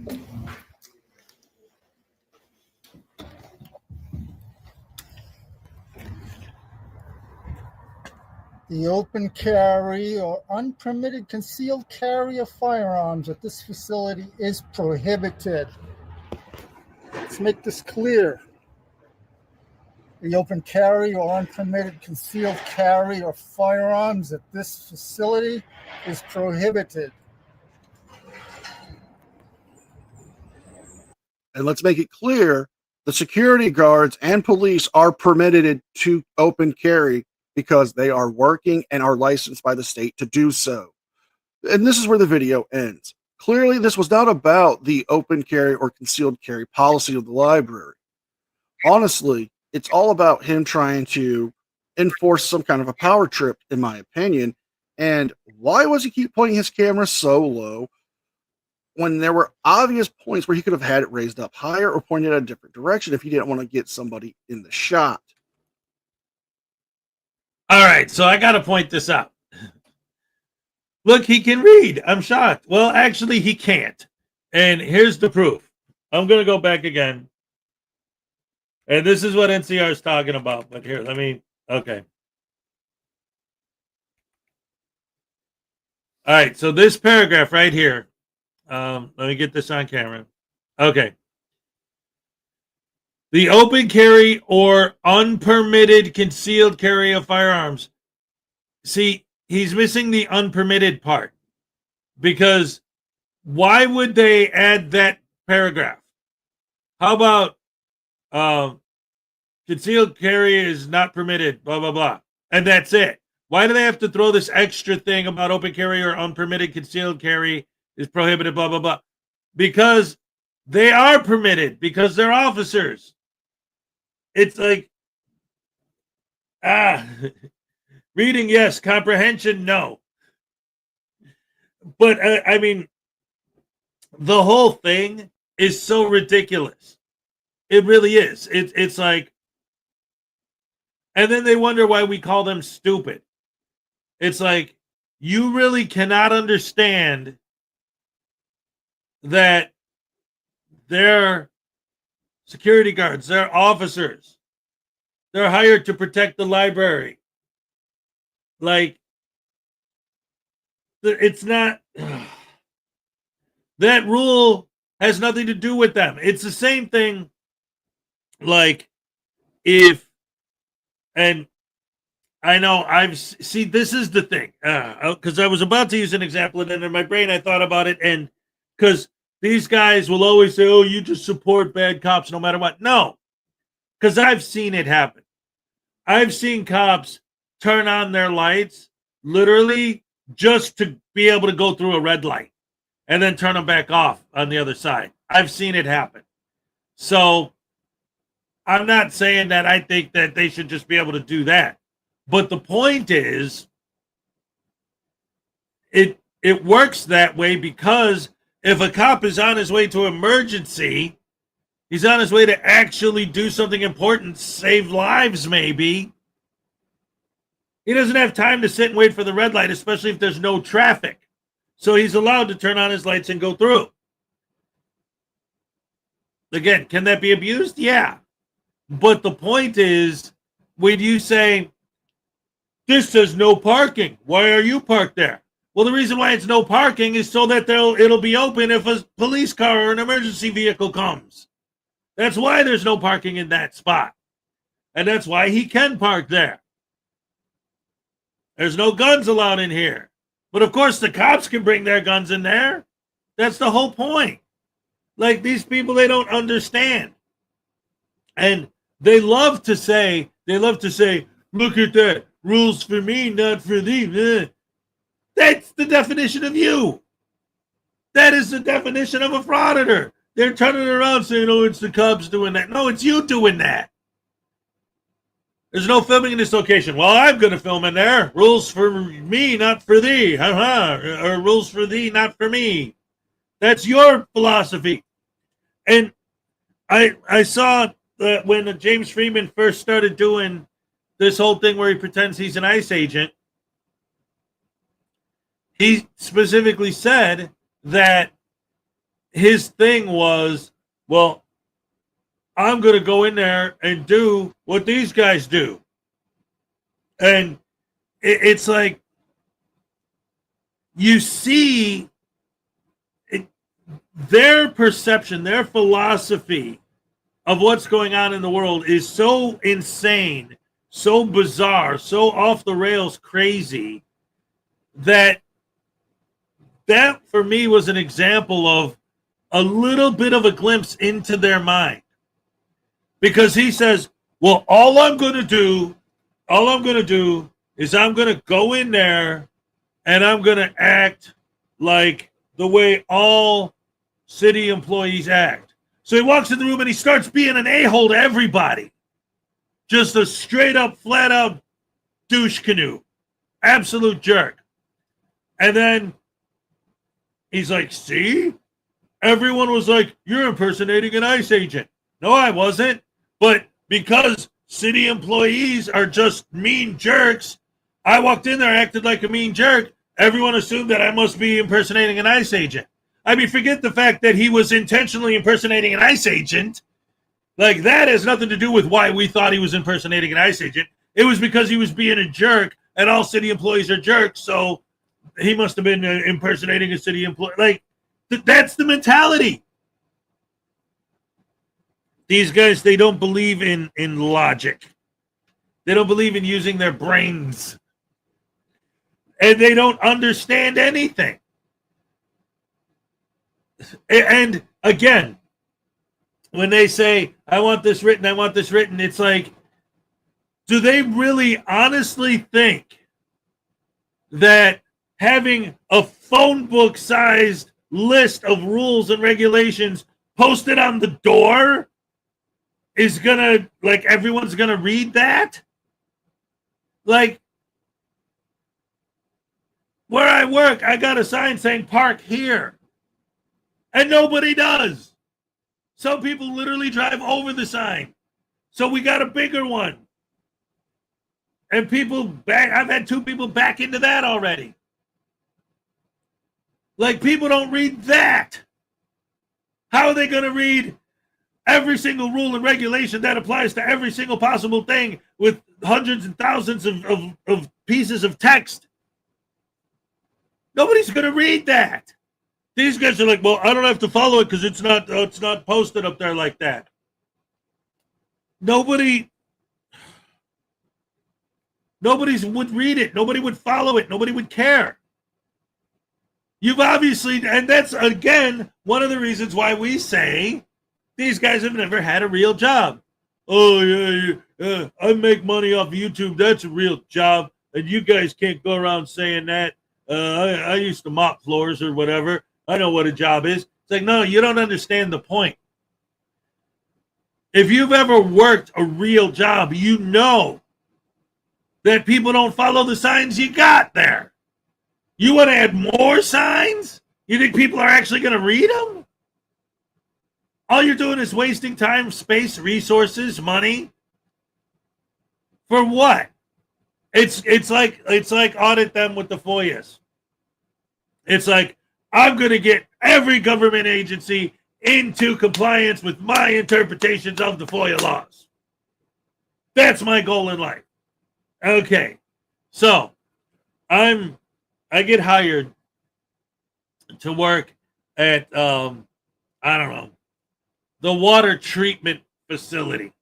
The open carry or unpermitted concealed carry of firearms at this facility is prohibited. Let's make this clear. The open carry or unpermitted concealed carry of firearms at this facility is prohibited. And let's make it clear, the security guards and police are permitted to open carry because they are working and are licensed by the state to do so. And this is where the video ends. Clearly, this was not about the open carry or concealed carry policy of the library. Honestly, it's all about him trying to enforce some kind of a power trip, in my opinion. And why was he keep pointing his camera so low when there were obvious points where he could have had it raised up higher or pointed at a different direction if he didn't want to get somebody in the shot? All right, so I got to point this out. Look, he can read. I'm shocked. Well, actually, he can't. And here's the proof. I'm going to go back again. And this is what NCR is talking about. But here, okay. All right, so this paragraph right here. Let me get this on camera. Okay. The open carry or unpermitted concealed carry of firearms. See, he's missing the unpermitted part. Because why would they add that paragraph? How about concealed carry is not permitted, blah, blah, blah. And that's it. Why do they have to throw this extra thing about open carry or unpermitted concealed carry is prohibited, blah, blah, blah? Because they are permitted, because they're officers. It's like, reading, yes. Comprehension, no. But, I mean, the whole thing is so ridiculous. It really is. It's like, and then they wonder why we call them stupid. It's like, you really cannot understand that they're security guards, they're officers. They're hired to protect the library. Like, it's not, that rule has nothing to do with them. It's the same thing. Like if, and I know see, this is the thing, because I was about to use an example, and then in my brain I thought about it, and because these guys will always say, "Oh, you just support bad cops no matter what." No, because I've seen it happen. I've seen cops turn on their lights literally just to be able to go through a red light and then turn them back off on the other side. I've seen it happen. So I'm not saying that I think that they should just be able to do that. But the point is, it works that way because if a cop is on his way to emergency, he's on his way to actually do something important, save lives maybe. He doesn't have time to sit and wait for the red light, especially if there's no traffic. So he's allowed to turn on his lights and go through. Again, can that be abused? Yeah. But the point is, when you say, this says no parking, why are you parked there? Well, the reason why it's no parking is so that it'll be open if a police car or an emergency vehicle comes. That's why there's no parking in that spot. And that's why he can park there. There's no guns allowed in here. But of course, the cops can bring their guns in there. That's the whole point. Like, these people, they don't understand. And they love to say, look at that. Rules for me, not for thee. That's the definition of you. That is the definition of a frauditor. They're turning around saying, oh, it's the cops doing that. No, it's you doing that. There's no filming in this location. Well, I'm going to film in there. Rules for me, not for thee. Or rules for thee, not for me. That's your philosophy. And I saw that when James Freeman first started doing this whole thing where he pretends he's an ICE agent, he specifically said that his thing was, well, I'm going to go in there and do what these guys do. And it's like, you see their perception, their philosophy of what's going on in the world is so insane, so bizarre, so off the rails crazy, that for me was an example of a little bit of a glimpse into their mind. Because he says, well, all I'm going to do is I'm going to go in there and I'm going to act like the way all city employees act. So he walks in the room and he starts being an a-hole to everybody. Just a straight up, flat out douche canoe. Absolute jerk. And then he's like, see? Everyone was like, you're impersonating an ICE agent. No, I wasn't. But because city employees are just mean jerks, I walked in there, acted like a mean jerk. Everyone assumed that I must be impersonating an ICE agent. I mean, forget the fact that he was intentionally impersonating an ICE agent. Like, that has nothing to do with why we thought he was impersonating an ICE agent. It was because he was being a jerk, and all city employees are jerks, so he must have been impersonating a city employee. Like, that's the mentality. These guys, they don't believe in logic. They don't believe in using their brains. And they don't understand anything. And again, when they say, I want this written, it's like, do they really honestly think that having a phone book sized list of rules and regulations posted on the door is gonna, like, everyone's gonna read that? Like, where I work, I got a sign saying park here. And nobody does. Some people literally drive over the sign. So we got a bigger one. And I've had 2 people back into that already. Like, people don't read that. How are they going to read every single rule and regulation that applies to every single possible thing with hundreds and thousands of pieces of text? Nobody's going to read that. These guys are like, well, I don't have to follow it because it's not posted up there like that. Nobody would read it. Nobody would follow it. Nobody would care. You've obviously, and that's, again, one of the reasons why we say these guys have never had a real job. Oh, yeah, I make money off of YouTube. That's a real job. And you guys can't go around saying that. I used to mop floors or whatever. I know what a job is. It's like, no, you don't understand the point. If you've ever worked a real job, you know that people don't follow the signs you got there. You want to add more signs? You think people are actually going to read them? All you're doing is wasting time, space, resources, money. For what? It's like audit them with the FOIAs. It's like, I'm going to get every government agency into compliance with my interpretations of the FOIA laws. That's my goal in life. Okay. So, I get hired to work at, I don't know, the water treatment facility.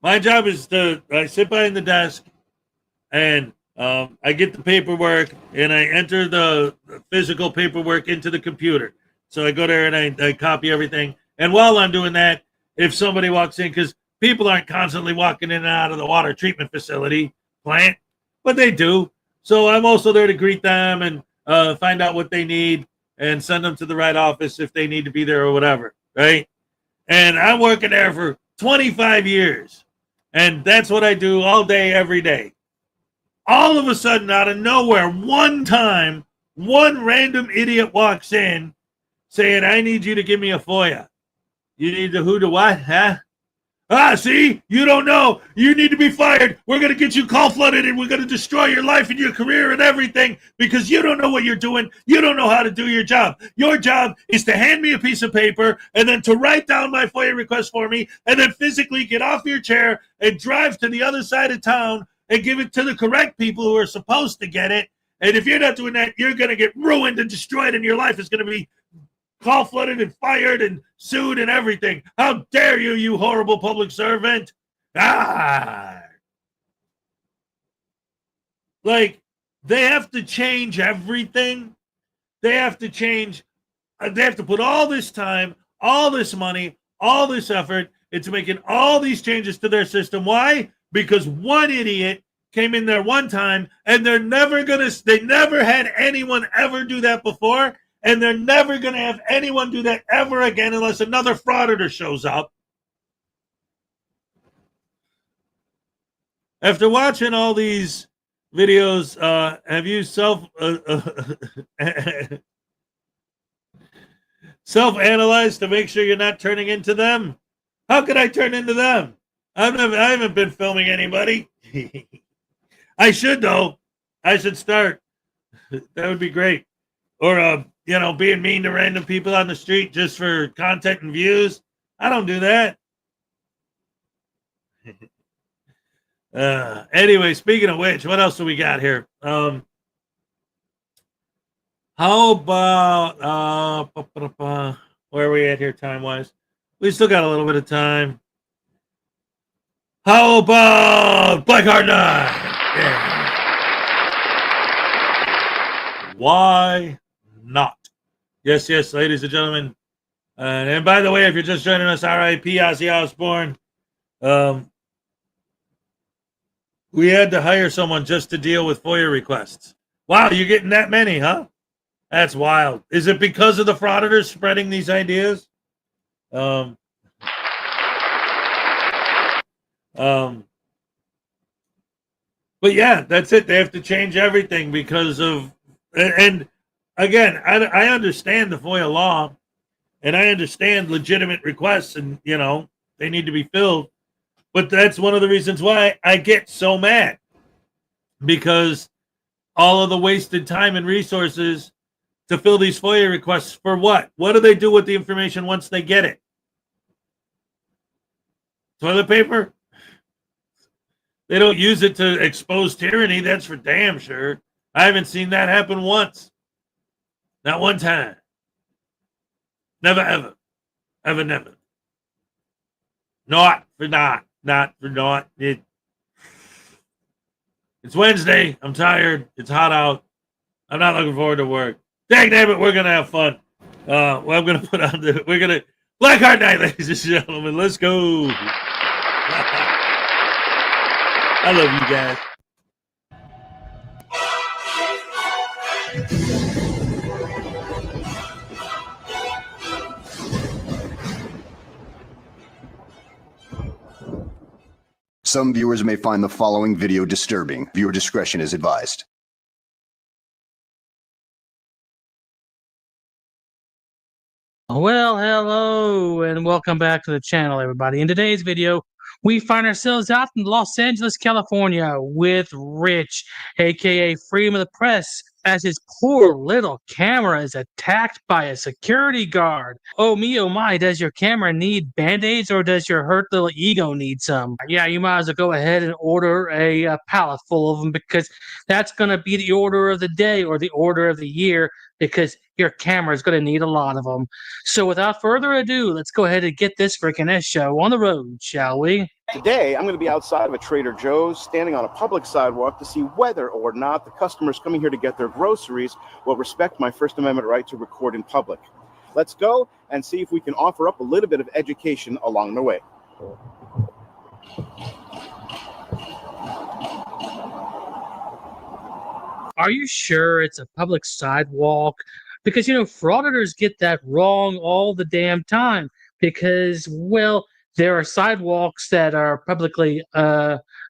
My job is I sit behind the desk and I get the paperwork and I enter the physical paperwork into the computer. So I go there and I copy everything. And while I'm doing that, if somebody walks in, because people aren't constantly walking in and out of the water treatment facility plant, but they do. So I'm also there to greet them and find out what they need and send them to the right office if they need to be there or whatever, right? And I'm working there for 25 years. And that's what I do all day, every day. All of a sudden, out of nowhere, one time, one random idiot walks in saying, I need you to give me a FOIA. You need to who to what, huh? See, you don't know. You need to be fired. We're going to get you call flooded and we're going to destroy your life and your career and everything because you don't know what you're doing. You don't know how to do your job. Your job is to hand me a piece of paper and then to write down my FOIA request for me and then physically get off your chair and drive to the other side of town and give it to the correct people who are supposed to get it. And if you're not doing that, you're going to get ruined and destroyed and your life is going to be call flooded and fired and sued and everything. How dare you, you horrible public servant? Like, they have to change everything. They have to change. They have to put all this time, all this money, all this effort into making all these changes to their system. Why? Because one idiot came in there one time and they never had anyone ever do that before. And they're never going to have anyone do that ever again unless another frauditor shows up. After watching all these videos, have you self-analyzed to make sure you're not turning into them? How could I turn into them? I haven't been filming anybody. I should, though. I should start. That would be great. Or, being mean to random people on the street just for content and views. I don't do that. Anyway, speaking of which, what else do we got here? How about, where are we at here time-wise? We still got a little bit of time. How about Black Heart Night? Yeah. Why not? Yes, ladies and gentlemen. And by the way, if you're just joining us, R.I.P. Ozzy Osbourne. We had to hire someone just to deal with FOIA requests. Wow, you're getting that many, huh? That's wild. Is it because of the frauditors spreading these ideas? But yeah, that's it. They have to change everything because of, and again, I understand the FOIA law and I understand legitimate requests and, they need to be filled. But that's one of the reasons why I get so mad, because all of the wasted time and resources to fill these FOIA requests for what? What do they do with the information once they get it? Toilet paper? They don't use it to expose tyranny. That's for damn sure. I haven't seen that happen once. Not one time. Never, ever. Ever, never. Not for not. Not for not. It's Wednesday. I'm tired. It's hot out. I'm not looking forward to work. Dang it, we're going to have fun. Well, I'm going to put on we're going to, Blackheart Night, ladies and gentlemen. Let's go. I love you guys. Some viewers may find the following video disturbing. Viewer discretion is advised. Well, hello, and welcome back to the channel, everybody. In today's video, we find ourselves out in Los Angeles, California with Rich, aka Freedom of the Press, as his poor little camera is attacked by a security guard. Oh me, oh my, does your camera need band-aids or does your hurt little ego need some? Yeah, you might as well go ahead and order a pallet full of them, because that's going to be the order of the day or the order of the year, because your camera is going to need a lot of them. So without further ado, let's go ahead and get this freaking show on the road, shall we? Today, I'm going to be outside of a Trader Joe's, standing on a public sidewalk to see whether or not the customers coming here to get their groceries will respect my First Amendment right to record in public. Let's go and see if we can offer up a little bit of education along the way. Are you sure it's a public sidewalk? Because, you know, frauditors get that wrong all the damn time because, well, there are sidewalks that are publicly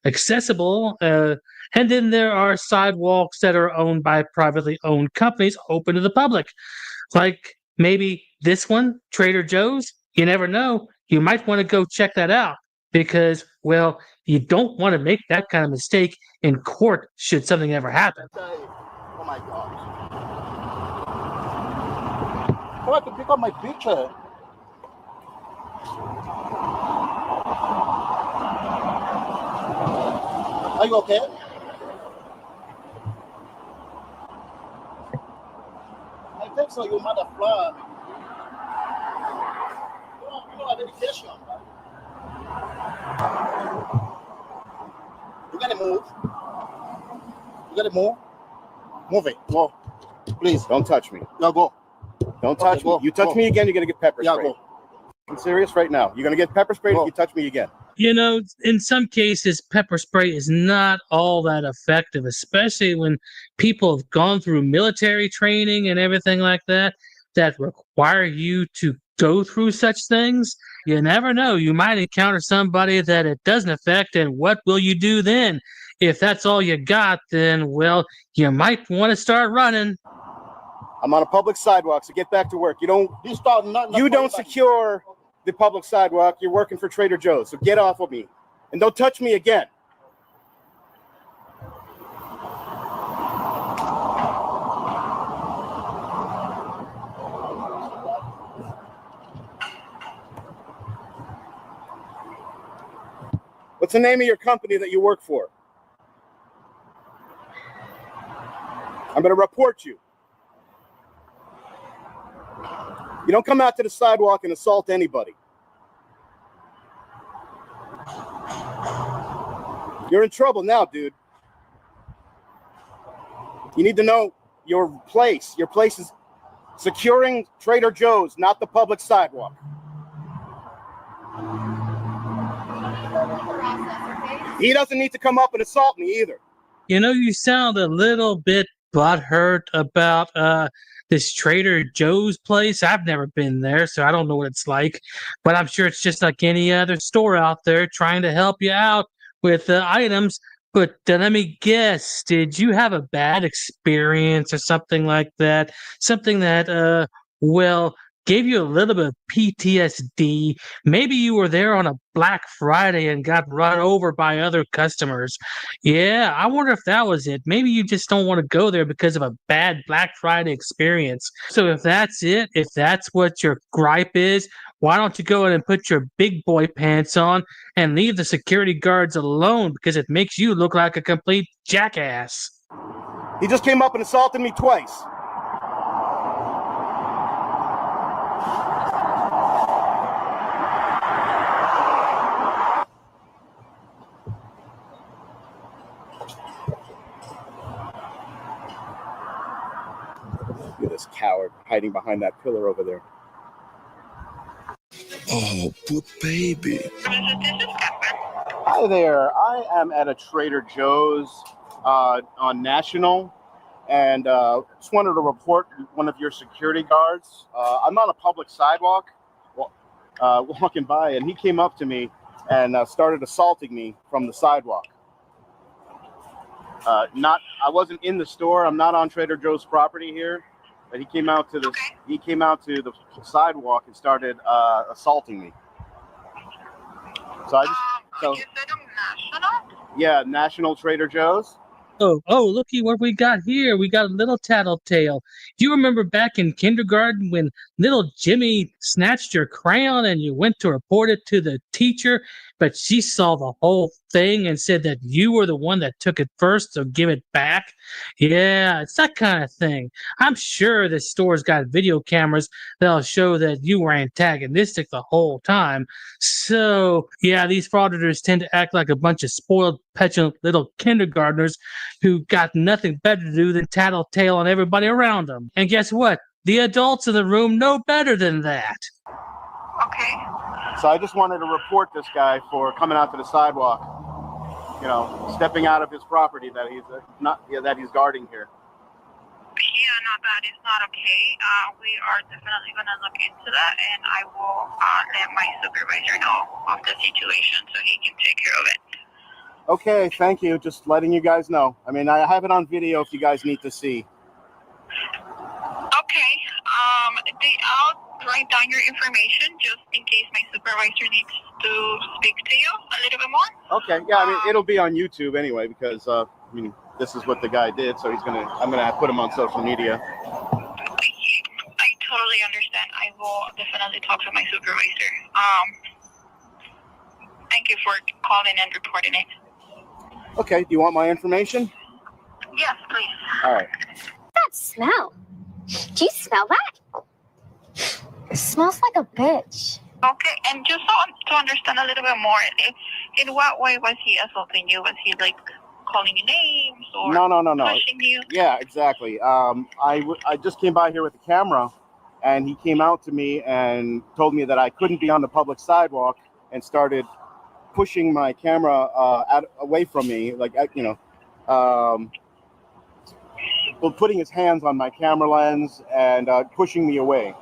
accessible, and then there are sidewalks that are owned by privately owned companies open to the public. Like maybe this one, Trader Joe's, you never know. You might want to go check that out because, well, you don't want to make that kind of mistake in court should something ever happen. Oh my God. I have to pick up my picture. Are you okay? I think so, you mother fly. You don't have education, right? You gotta move. You gotta move. Move it. Go. Please. Don't touch me. No, go. Don't touch me. You touch me again, you're gonna get pepper sprayed. Go. I'm serious right now. You're gonna get pepper sprayed if you touch me again. You know, in some cases, pepper spray is not all that effective, especially when people have gone through military training and everything like that, that require you to go through such things. You never know. You might encounter somebody that it doesn't affect, and what will you do then? If that's all you got, then, well, you might want to start running. I'm on a public sidewalk, so get back to work. You don't secure the public sidewalk. You're working for Trader Joe's, so get off of me. And don't touch me again. What's the name of your company that you work for? I'm going to report you. You don't come out to the sidewalk and assault anybody. You're in trouble now, dude. You need to know your place. Your place is securing Trader Joe's, not the public sidewalk. He doesn't need to come up and assault me either. You know, you sound a little bit butthurt about this Trader Joe's place. I've never been there, so I don't know what it's like. But I'm sure it's just like any other store out there trying to help you out with items. But let me guess, did you have a bad experience or something like that? Something that, well, gave you a little bit of PTSD. Maybe you were there on a Black Friday and got run over by other customers. Yeah, I wonder if that was it. Maybe you just don't want to go there because of a bad Black Friday experience. So if that's it, if that's what your gripe is, why don't you go ahead and put your big boy pants on and leave the security guards alone, because it makes you look like a complete jackass. He just came up and assaulted me twice. guard hiding behind that pillar over there. Oh, poor baby. Hi there. I am at a Trader Joe's on National, and just wanted to report one of your security guards. I'm on a public sidewalk, walking by, and he came up to me and started assaulting me from the sidewalk. I wasn't in the store. I'm not on Trader Joe's property here, but he came out to the sidewalk and started assaulting me. So you said National? Yeah, National Trader Joe's. Oh, looky what we got here. We got a little tattletale. Do you remember back in kindergarten when little Jimmy snatched your crayon and you went to report it to the teacher, but she saw the whole thing and said that you were the one that took it first, so give it back? Yeah, it's that kind of thing. I'm sure this store's got video cameras that'll show that you were antagonistic the whole time. So, yeah, these frauditors tend to act like a bunch of spoiled, petulant little kindergartners who got nothing better to do than tattletale on everybody around them. And guess what? The adults in the room know better than that. Okay. So I just wanted to report this guy for coming out to the sidewalk, stepping out of his property that he's guarding here. Yeah, no, that is not okay. We are definitely going to look into that, and I will let my supervisor know of the situation so he can take care of it. Okay, thank you. Just letting you guys know. I mean, I have it on video if you guys need to see. Okay. I'll write down your information just in case my supervisor needs to speak to you a little bit more. Okay. Yeah, I mean, it'll be on YouTube anyway because this is what the guy did, so I'm gonna put him on social media. I totally understand. I will definitely talk to my supervisor. Thank you for calling and reporting it. Okay, do you want my information? Yes, please. All right. That smell. Do you smell that? It smells like a bitch. Okay, and just to understand a little bit more, in what way was he assaulting you? Was he like calling you names or No. pushing you? Yeah, exactly. I just came by here with the camera, and he came out to me and told me that I couldn't be on the public sidewalk and started pushing my camera away from me, putting his hands on my camera lens and pushing me away.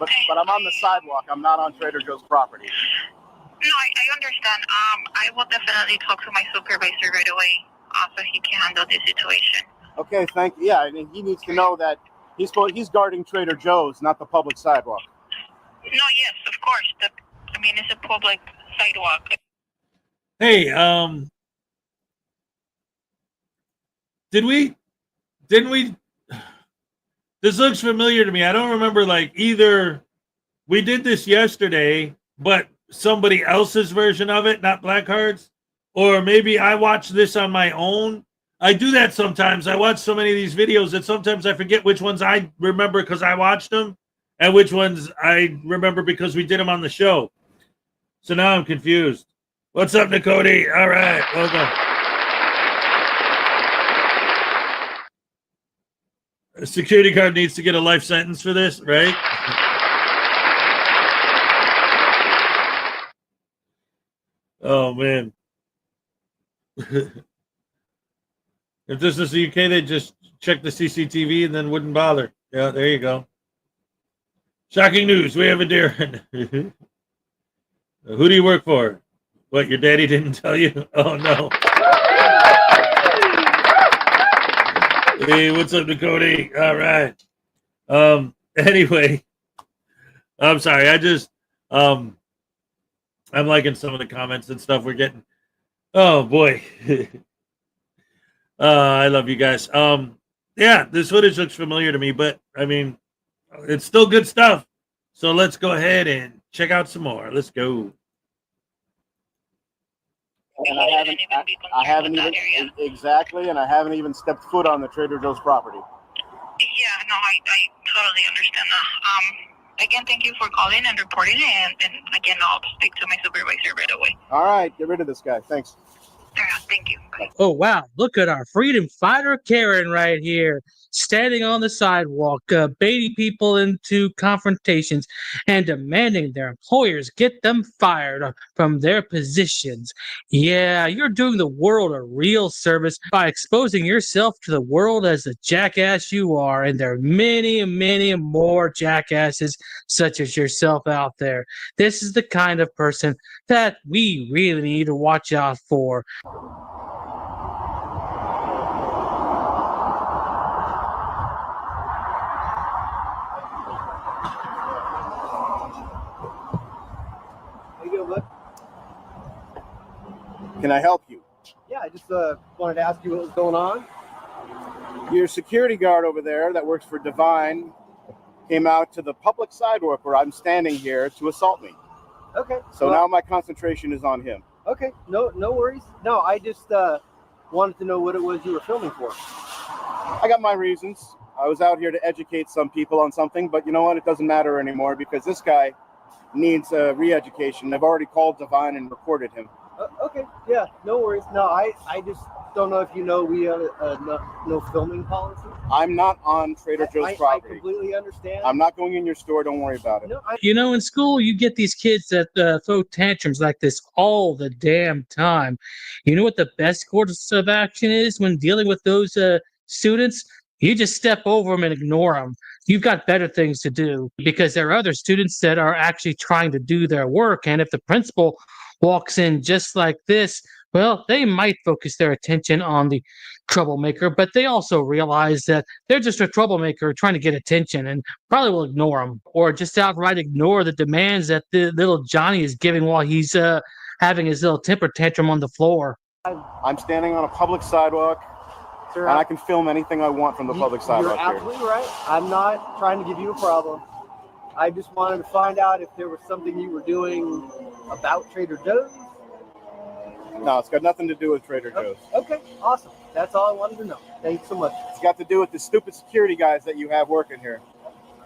Okay. But I'm on the sidewalk. I'm not on Trader Joe's property. No, I understand. I will definitely talk to my supervisor right away so he can handle this situation. Okay, thank you. Yeah, and he needs to know that he's guarding Trader Joe's, not the public sidewalk. No, yes, of course. It's a public sidewalk. Hey, didn't we? This looks familiar to me. I don't remember either we did this yesterday, but somebody else's version of it, not Blackheart's, or maybe I watched this on my own. I do that sometimes. I watch so many of these videos that sometimes I forget which ones I remember because I watched them and which ones I remember because we did them on the show. So now I'm confused. What's up, Nicody? All right, welcome. A security guard needs to get a life sentence for this, right? Oh, man. If this is the UK, they'd just check the CCTV and then wouldn't bother. Yeah, there you go. Shocking news. We have a Darren. Who do you work for? What, your daddy didn't tell you? Oh, no. Hey, what's up, Dakota? All right. Anyway, I'm sorry. I'm liking some of the comments and stuff we're getting. Oh, boy. I love you guys. Yeah, this footage looks familiar to me, but, it's still good stuff. So let's go ahead and check out some more. Let's go. And I haven't even exactly, and I haven't even stepped foot on the Trader Joe's property. Yeah, no, I totally understand that. Again, thank you for calling and reporting it, and again, I'll speak to my supervisor right away. All right, get rid of this guy. Thanks. Yeah, thank you. Bye. Oh, wow. Look at our freedom fighter Karen right here. standing on the sidewalk, baiting people into confrontations and demanding their employers get them fired from their positions. Yeah, you're doing the world a real service by exposing yourself to the world as the jackass you are, and there are many, many more jackasses such as yourself out there. This is the kind of person that we really need to watch out for. Can I help you? Yeah, I just wanted to ask you what was going on. Your security guard over there that works for Divine came out to the public sidewalk where I'm standing here to assault me. Okay. So well, now my concentration is on him. Okay, no worries. No, I just wanted to know what it was you were filming for. I got my reasons. I was out here to educate some people on something, but you know what? It doesn't matter anymore because this guy needs a re-education. I've already called Divine and reported him. Okay, yeah, no worries. No, I just don't know if you know we have a no filming policy. I'm not on Trader Joe's property. I completely understand. I'm not going in your store. Don't worry about it. No, You know, in school, you get these kids that throw tantrums like this all the damn time. You know what the best course of action is when dealing with those students? You just step over them and ignore them. You've got better things to do because there are other students that are actually trying to do their work. And if the principal walks in just like this, well, they might focus their attention on the troublemaker, but they also realize that they're just a troublemaker trying to get attention and probably will ignore them or just outright ignore the demands that the little Johnny is giving while he's having his little temper tantrum on the floor. I'm standing on a public sidewalk, sir, and I can film anything I want from the public sidewalk. You're absolutely right. I'm not trying to give you a problem. I just wanted to find out if there was something you were doing about Trader Joe's. No, it's got nothing to do with Trader Joe's. Okay, awesome. That's all I wanted to know. Thanks so much. It's got to do with the stupid security guys that you have working here.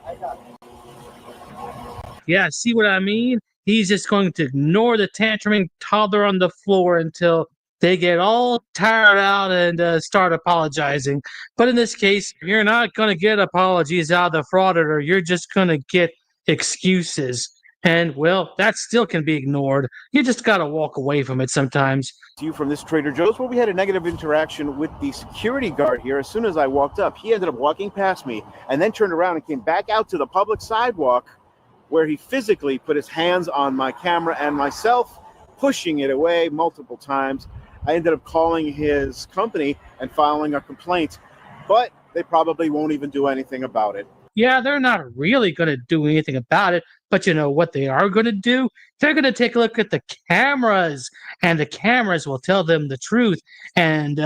I got it. Yeah, see what I mean? He's just going to ignore the tantruming toddler on the floor until they get all tired out and start apologizing. But in this case, you're not going to get apologies out of the frauditor. You're just going to get excuses. And, well, that still can be ignored. You just got to walk away from it sometimes. You from this Trader Joe's? Well, we had a negative interaction with the security guard here. As soon as I walked up, he ended up walking past me and then turned around and came back out to the public sidewalk where he physically put his hands on my camera and myself, pushing it away multiple times. I ended up calling his company and filing a complaint, but they probably won't even do anything about it. Yeah, they're not really going to do anything about it, but you know what they are going to do? They're going to take a look at the cameras, and the cameras will tell them the truth. And,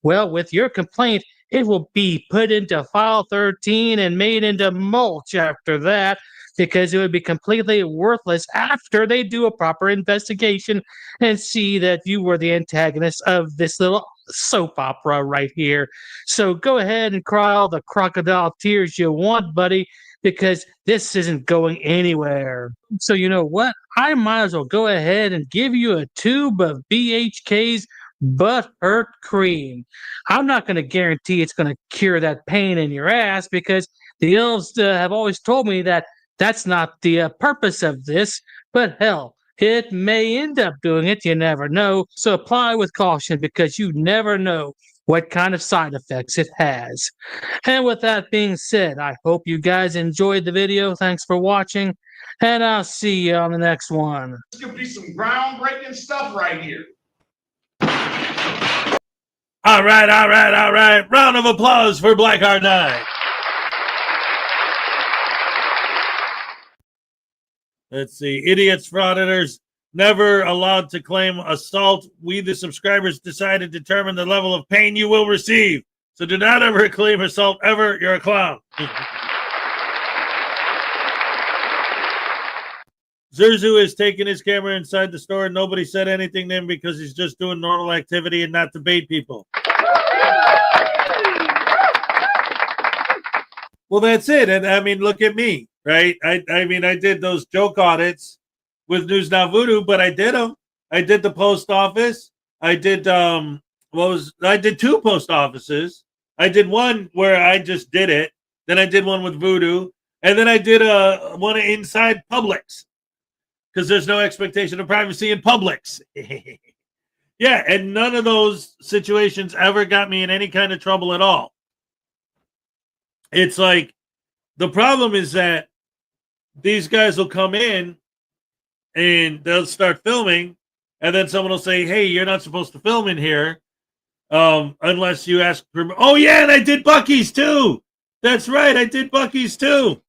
well, with your complaint, it will be put into file 13 and made into mulch after that, because it would be completely worthless after they do a proper investigation and see that you were the antagonist of this little soap opera right here. So go ahead and cry all the crocodile tears you want, buddy, because this isn't going anywhere. So you know what? I might as well go ahead and give you a tube of BHK's butt hurt cream. I'm not going to guarantee it's going to cure that pain in your ass, because the elves have always told me that that's not the purpose of this, but hell, it may end up doing it. You never know. So apply with caution, because you never know what kind of side effects it has. And with that being said, I hope you guys enjoyed the video. Thanks for watching, and I'll see you on the next one. This could be some groundbreaking stuff right here. All right. Round of applause for Blackheart Night. Let's see. Idiots, frauditors, never allowed to claim assault. We, the subscribers, decide to determine the level of pain you will receive. So do not ever claim assault ever. You're a clown. Zurzu has taken his camera inside the store and nobody said anything to him because he's just doing normal activity and not to bait people. Well, that's it. And I mean, look at me, right? I mean, I did those joke audits with News Now Voodoo, but I did them. I did the post office. I did I did 2 post offices. I did one where I just did it. Then I did one with Voodoo. And then I did one inside Publix. Because there's no expectation of privacy in Publix. Yeah, and none of those situations ever got me in any kind of trouble at all. It's like, the problem is that these guys will come in and they'll start filming, and then someone will say, hey, you're not supposed to film in here unless you ask for... Oh, yeah, and I did Buc-ee's too. That's right, I did Buc-ee's too.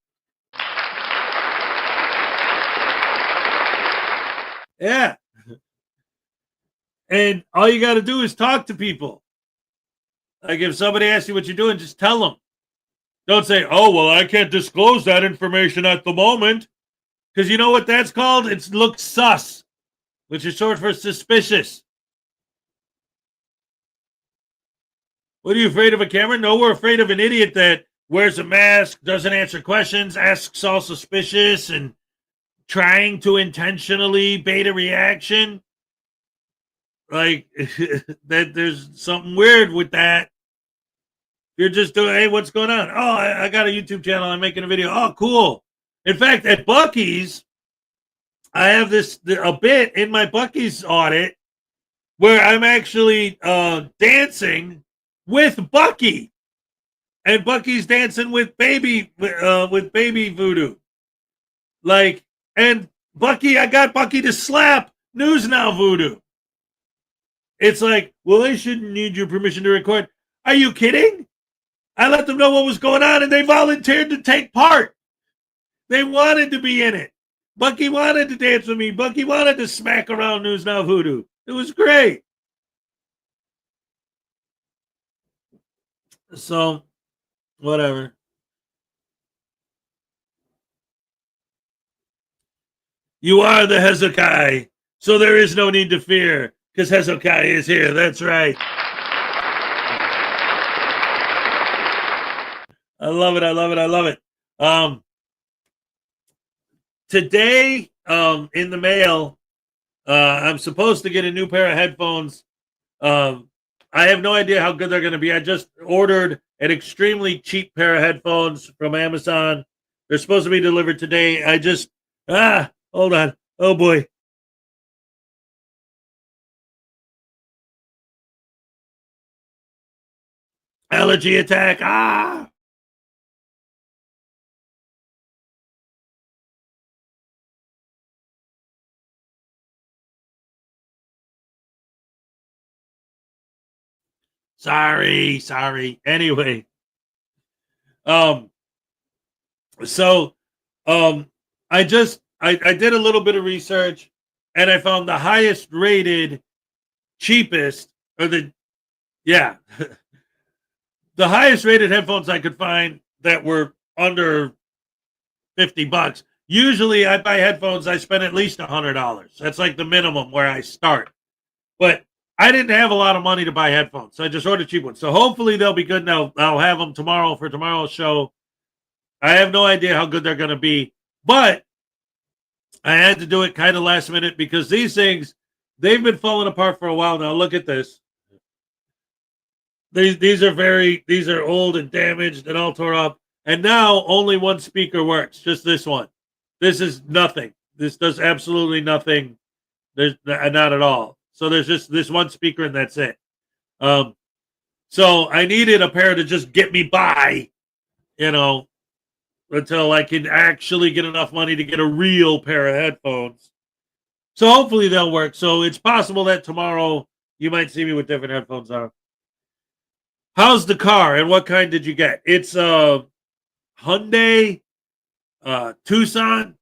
Yeah. And all you got to do is talk to people. Like if somebody asks you what you're doing, just tell them. Don't say, oh, well, I can't disclose that information at the moment. Because you know what that's called? It looks sus, which is short for suspicious. What are you afraid of, a camera? No, we're afraid of an idiot that wears a mask, doesn't answer questions, asks all suspicious, and trying to intentionally bait a reaction. Like, that there's something weird with that. You're just doing, hey, what's going on? Oh, I got a YouTube channel. I'm making a video. Oh, cool. In fact, at Buc-ee's, I have a bit in my Buc-ee's audit where I'm actually dancing with Buc-ee, and Buc-ee's dancing with baby Voodoo. Like, and I got Buc-ee to slap News Now Voodoo. It's like, well, I shouldn't need your permission to record. Are you kidding? I let them know what was going on, and they volunteered to take part. They wanted to be in it. Buc-ee wanted to dance with me. Buc-ee wanted to smack around News Now Voodoo. It was great. So, whatever. You are the Hezokuai, so there is no need to fear, because Hezokuai is here. That's right. I love it. I love it. I love it. Today, in the mail, I'm supposed to get a new pair of headphones. I have no idea how good they're going to be. I just ordered an extremely cheap pair of headphones from Amazon. They're supposed to be delivered today. Hold on. Oh boy. Allergy attack. Sorry. Anyway. I did a little bit of research, and I found the highest rated, cheapest, the highest rated headphones I could find that were under $50. Usually I buy headphones, I spend at least $100. That's like the minimum where I start. But I didn't have a lot of money to buy headphones, so I just ordered cheap ones. So hopefully they'll be good. Now I'll have them tomorrow for tomorrow's show. I have no idea how good they're going to be, but I had to do it kind of last minute because these things, they've been falling apart for a while now. Look at this. These are old and damaged and all tore up. And now only one speaker works, just this one. This is nothing. This does absolutely nothing. There's not at all. So there's just this one speaker and that's it. So I needed a pair to just get me by, until I can actually get enough money to get a real pair of headphones. So hopefully they'll work. So it's possible that tomorrow you might see me with different headphones on. How's the car and what kind did you get? It's a Hyundai Tucson,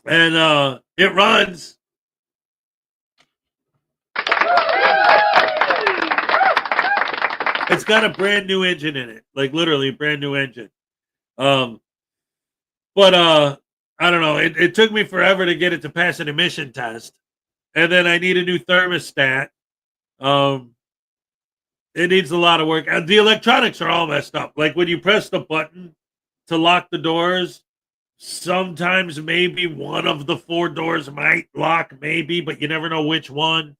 and it runs. It's got a brand new engine in it, like literally brand new engine. But I don't know. It took me forever to get it to pass an emission test, and then I need a new thermostat. It needs a lot of work. And the electronics are all messed up. Like when you press the button to lock the doors, sometimes maybe one of the 4 doors might lock, maybe, but you never know which one.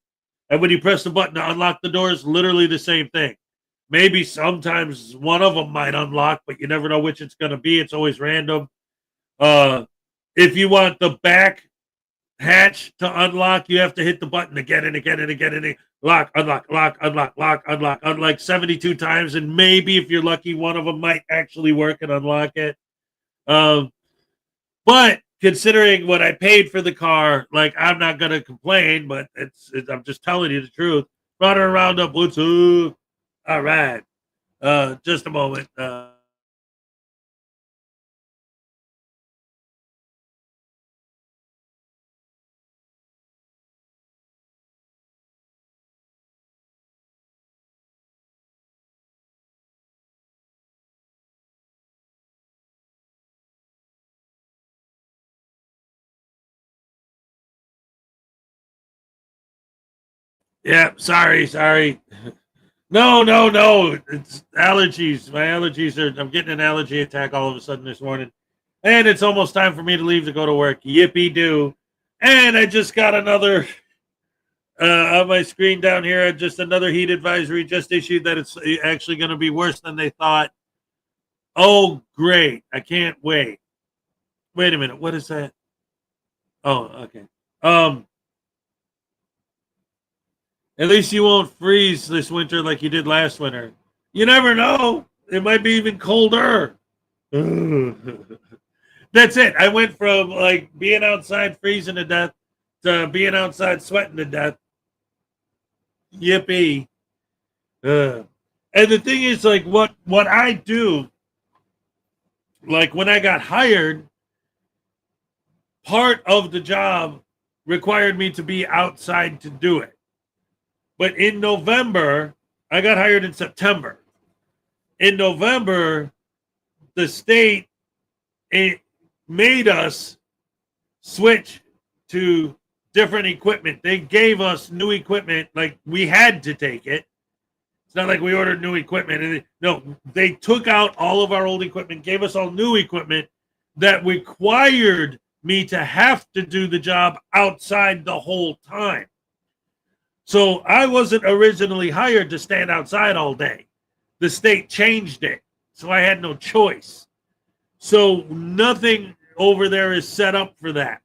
And when you press the button to unlock the doors, literally the same thing. Maybe sometimes one of them might unlock, but you never know which it's going to be. It's always random. If you want the back hatch to unlock, you have to hit the button again and again and again and again. Lock, unlock, unlock 72 times, and maybe if you're lucky, one of them might actually work and unlock it. But considering what I paid for the car, like, I'm not gonna complain, but I'm just telling you the truth. Running around up, what's up? All right. Just a moment. Yeah, sorry. No. It's allergies. My allergies are, I'm getting an allergy attack all of a sudden this morning. And it's almost time for me to leave to go to work. Yippee doo. And I just got another on my screen down here, just another heat advisory just issued that it's actually going to be worse than they thought. Oh, great. I can't wait. Wait a minute. What is that? Oh, okay. At least you won't freeze this winter like you did last winter. You never know. It might be even colder. That's it. I went from like being outside freezing to death to being outside sweating to death. Yippee. And the thing is, like, what I do, like when I got hired, part of the job required me to be outside to do it. But in November, I got hired in September. In November, the state made us switch to different equipment. They gave us new equipment, like we had to take it. It's not like we ordered new equipment. No, they took out all of our old equipment, gave us all new equipment that required me to have to do the job outside the whole time. So I wasn't originally hired to stand outside all day. The state changed it, so I had no choice. So nothing over there is set up for that.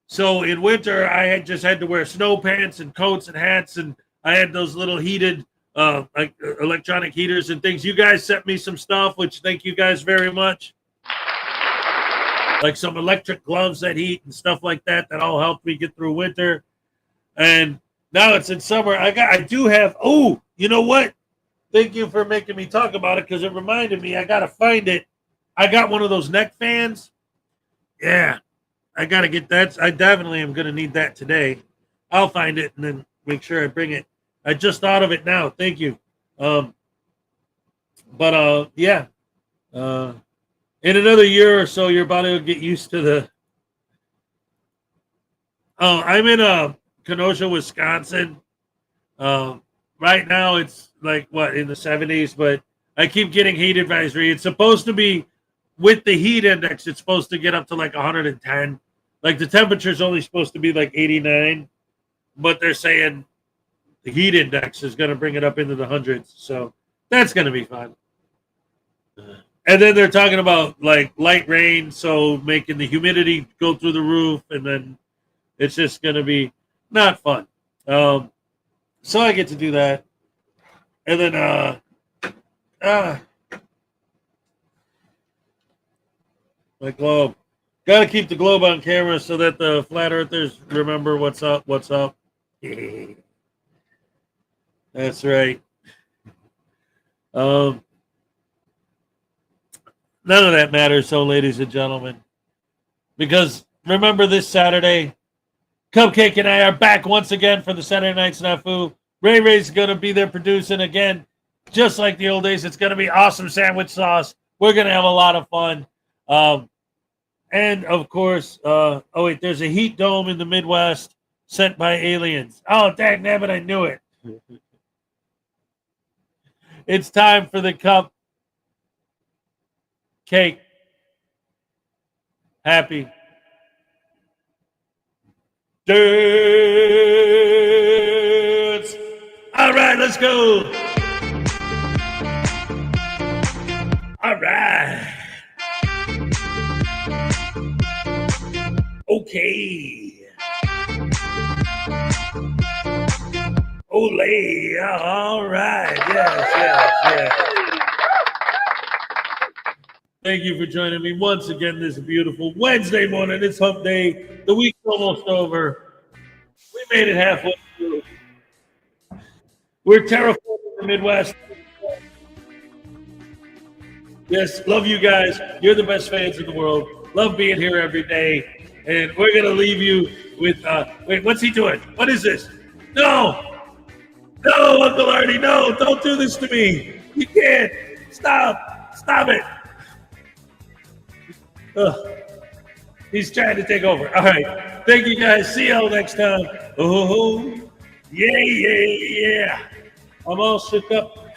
So in winter, I just had to wear snow pants and coats and hats, and I had those little heated like electronic heaters and things. You guys sent me some stuff, which thank you guys very much. Like some electric gloves that heat and stuff like that all helped me get through winter. And now it's in summer. I do have, oh, you know what? Thank you for making me talk about it because it reminded me. I got to find it. I got one of those neck fans. Yeah, I got to get that. I definitely am going to need that today. I'll find it and then make sure I bring it. I just thought of it now. Thank you. Yeah. In another year or so, your body will get used to the. Oh, I'm in Kenosha, Wisconsin. Right now it's like in the 70s, but I keep getting heat advisory. It's supposed to be with the heat index. It's supposed to get up to like 110. Like the temperature is only supposed to be like 89, but they're saying the heat index is going to bring it up into the hundreds. So that's going to be fun. And then they're talking about like light rain, so making the humidity go through the roof, and then it's just going to be not fun. So I get to do that. And then my globe. Got to keep the globe on camera so that the flat earthers remember what's up. That's right. None of that matters, so ladies and gentlemen. Because remember this Saturday, Cupcake and I are back once again for the Saturday Night Snafu. Ray Ray's going to be there producing again, just like the old days. It's going to be awesome sandwich sauce. We're going to have a lot of fun. And, of course, there's a heat dome in the Midwest sent by aliens. Oh, dang nabbit, I knew it. It's time for the cup cake. Happy dance. All right, let's go. All right. Okay. Ole. All right. Yes. Thank you for joining me once again this beautiful Wednesday morning. It's hump day. The week's almost over. We made it halfway through. We're terraforming the Midwest. Yes, love you guys. You're the best fans in the world. Love being here every day. And we're going to leave you with, wait, what's he doing? What is this? No, Uncle Artie, no, don't do this to me. You can't. Stop it. Ugh. He's trying to take over. All right. Thank you guys. See y'all next time. Oh, yeah. I'm all shook up.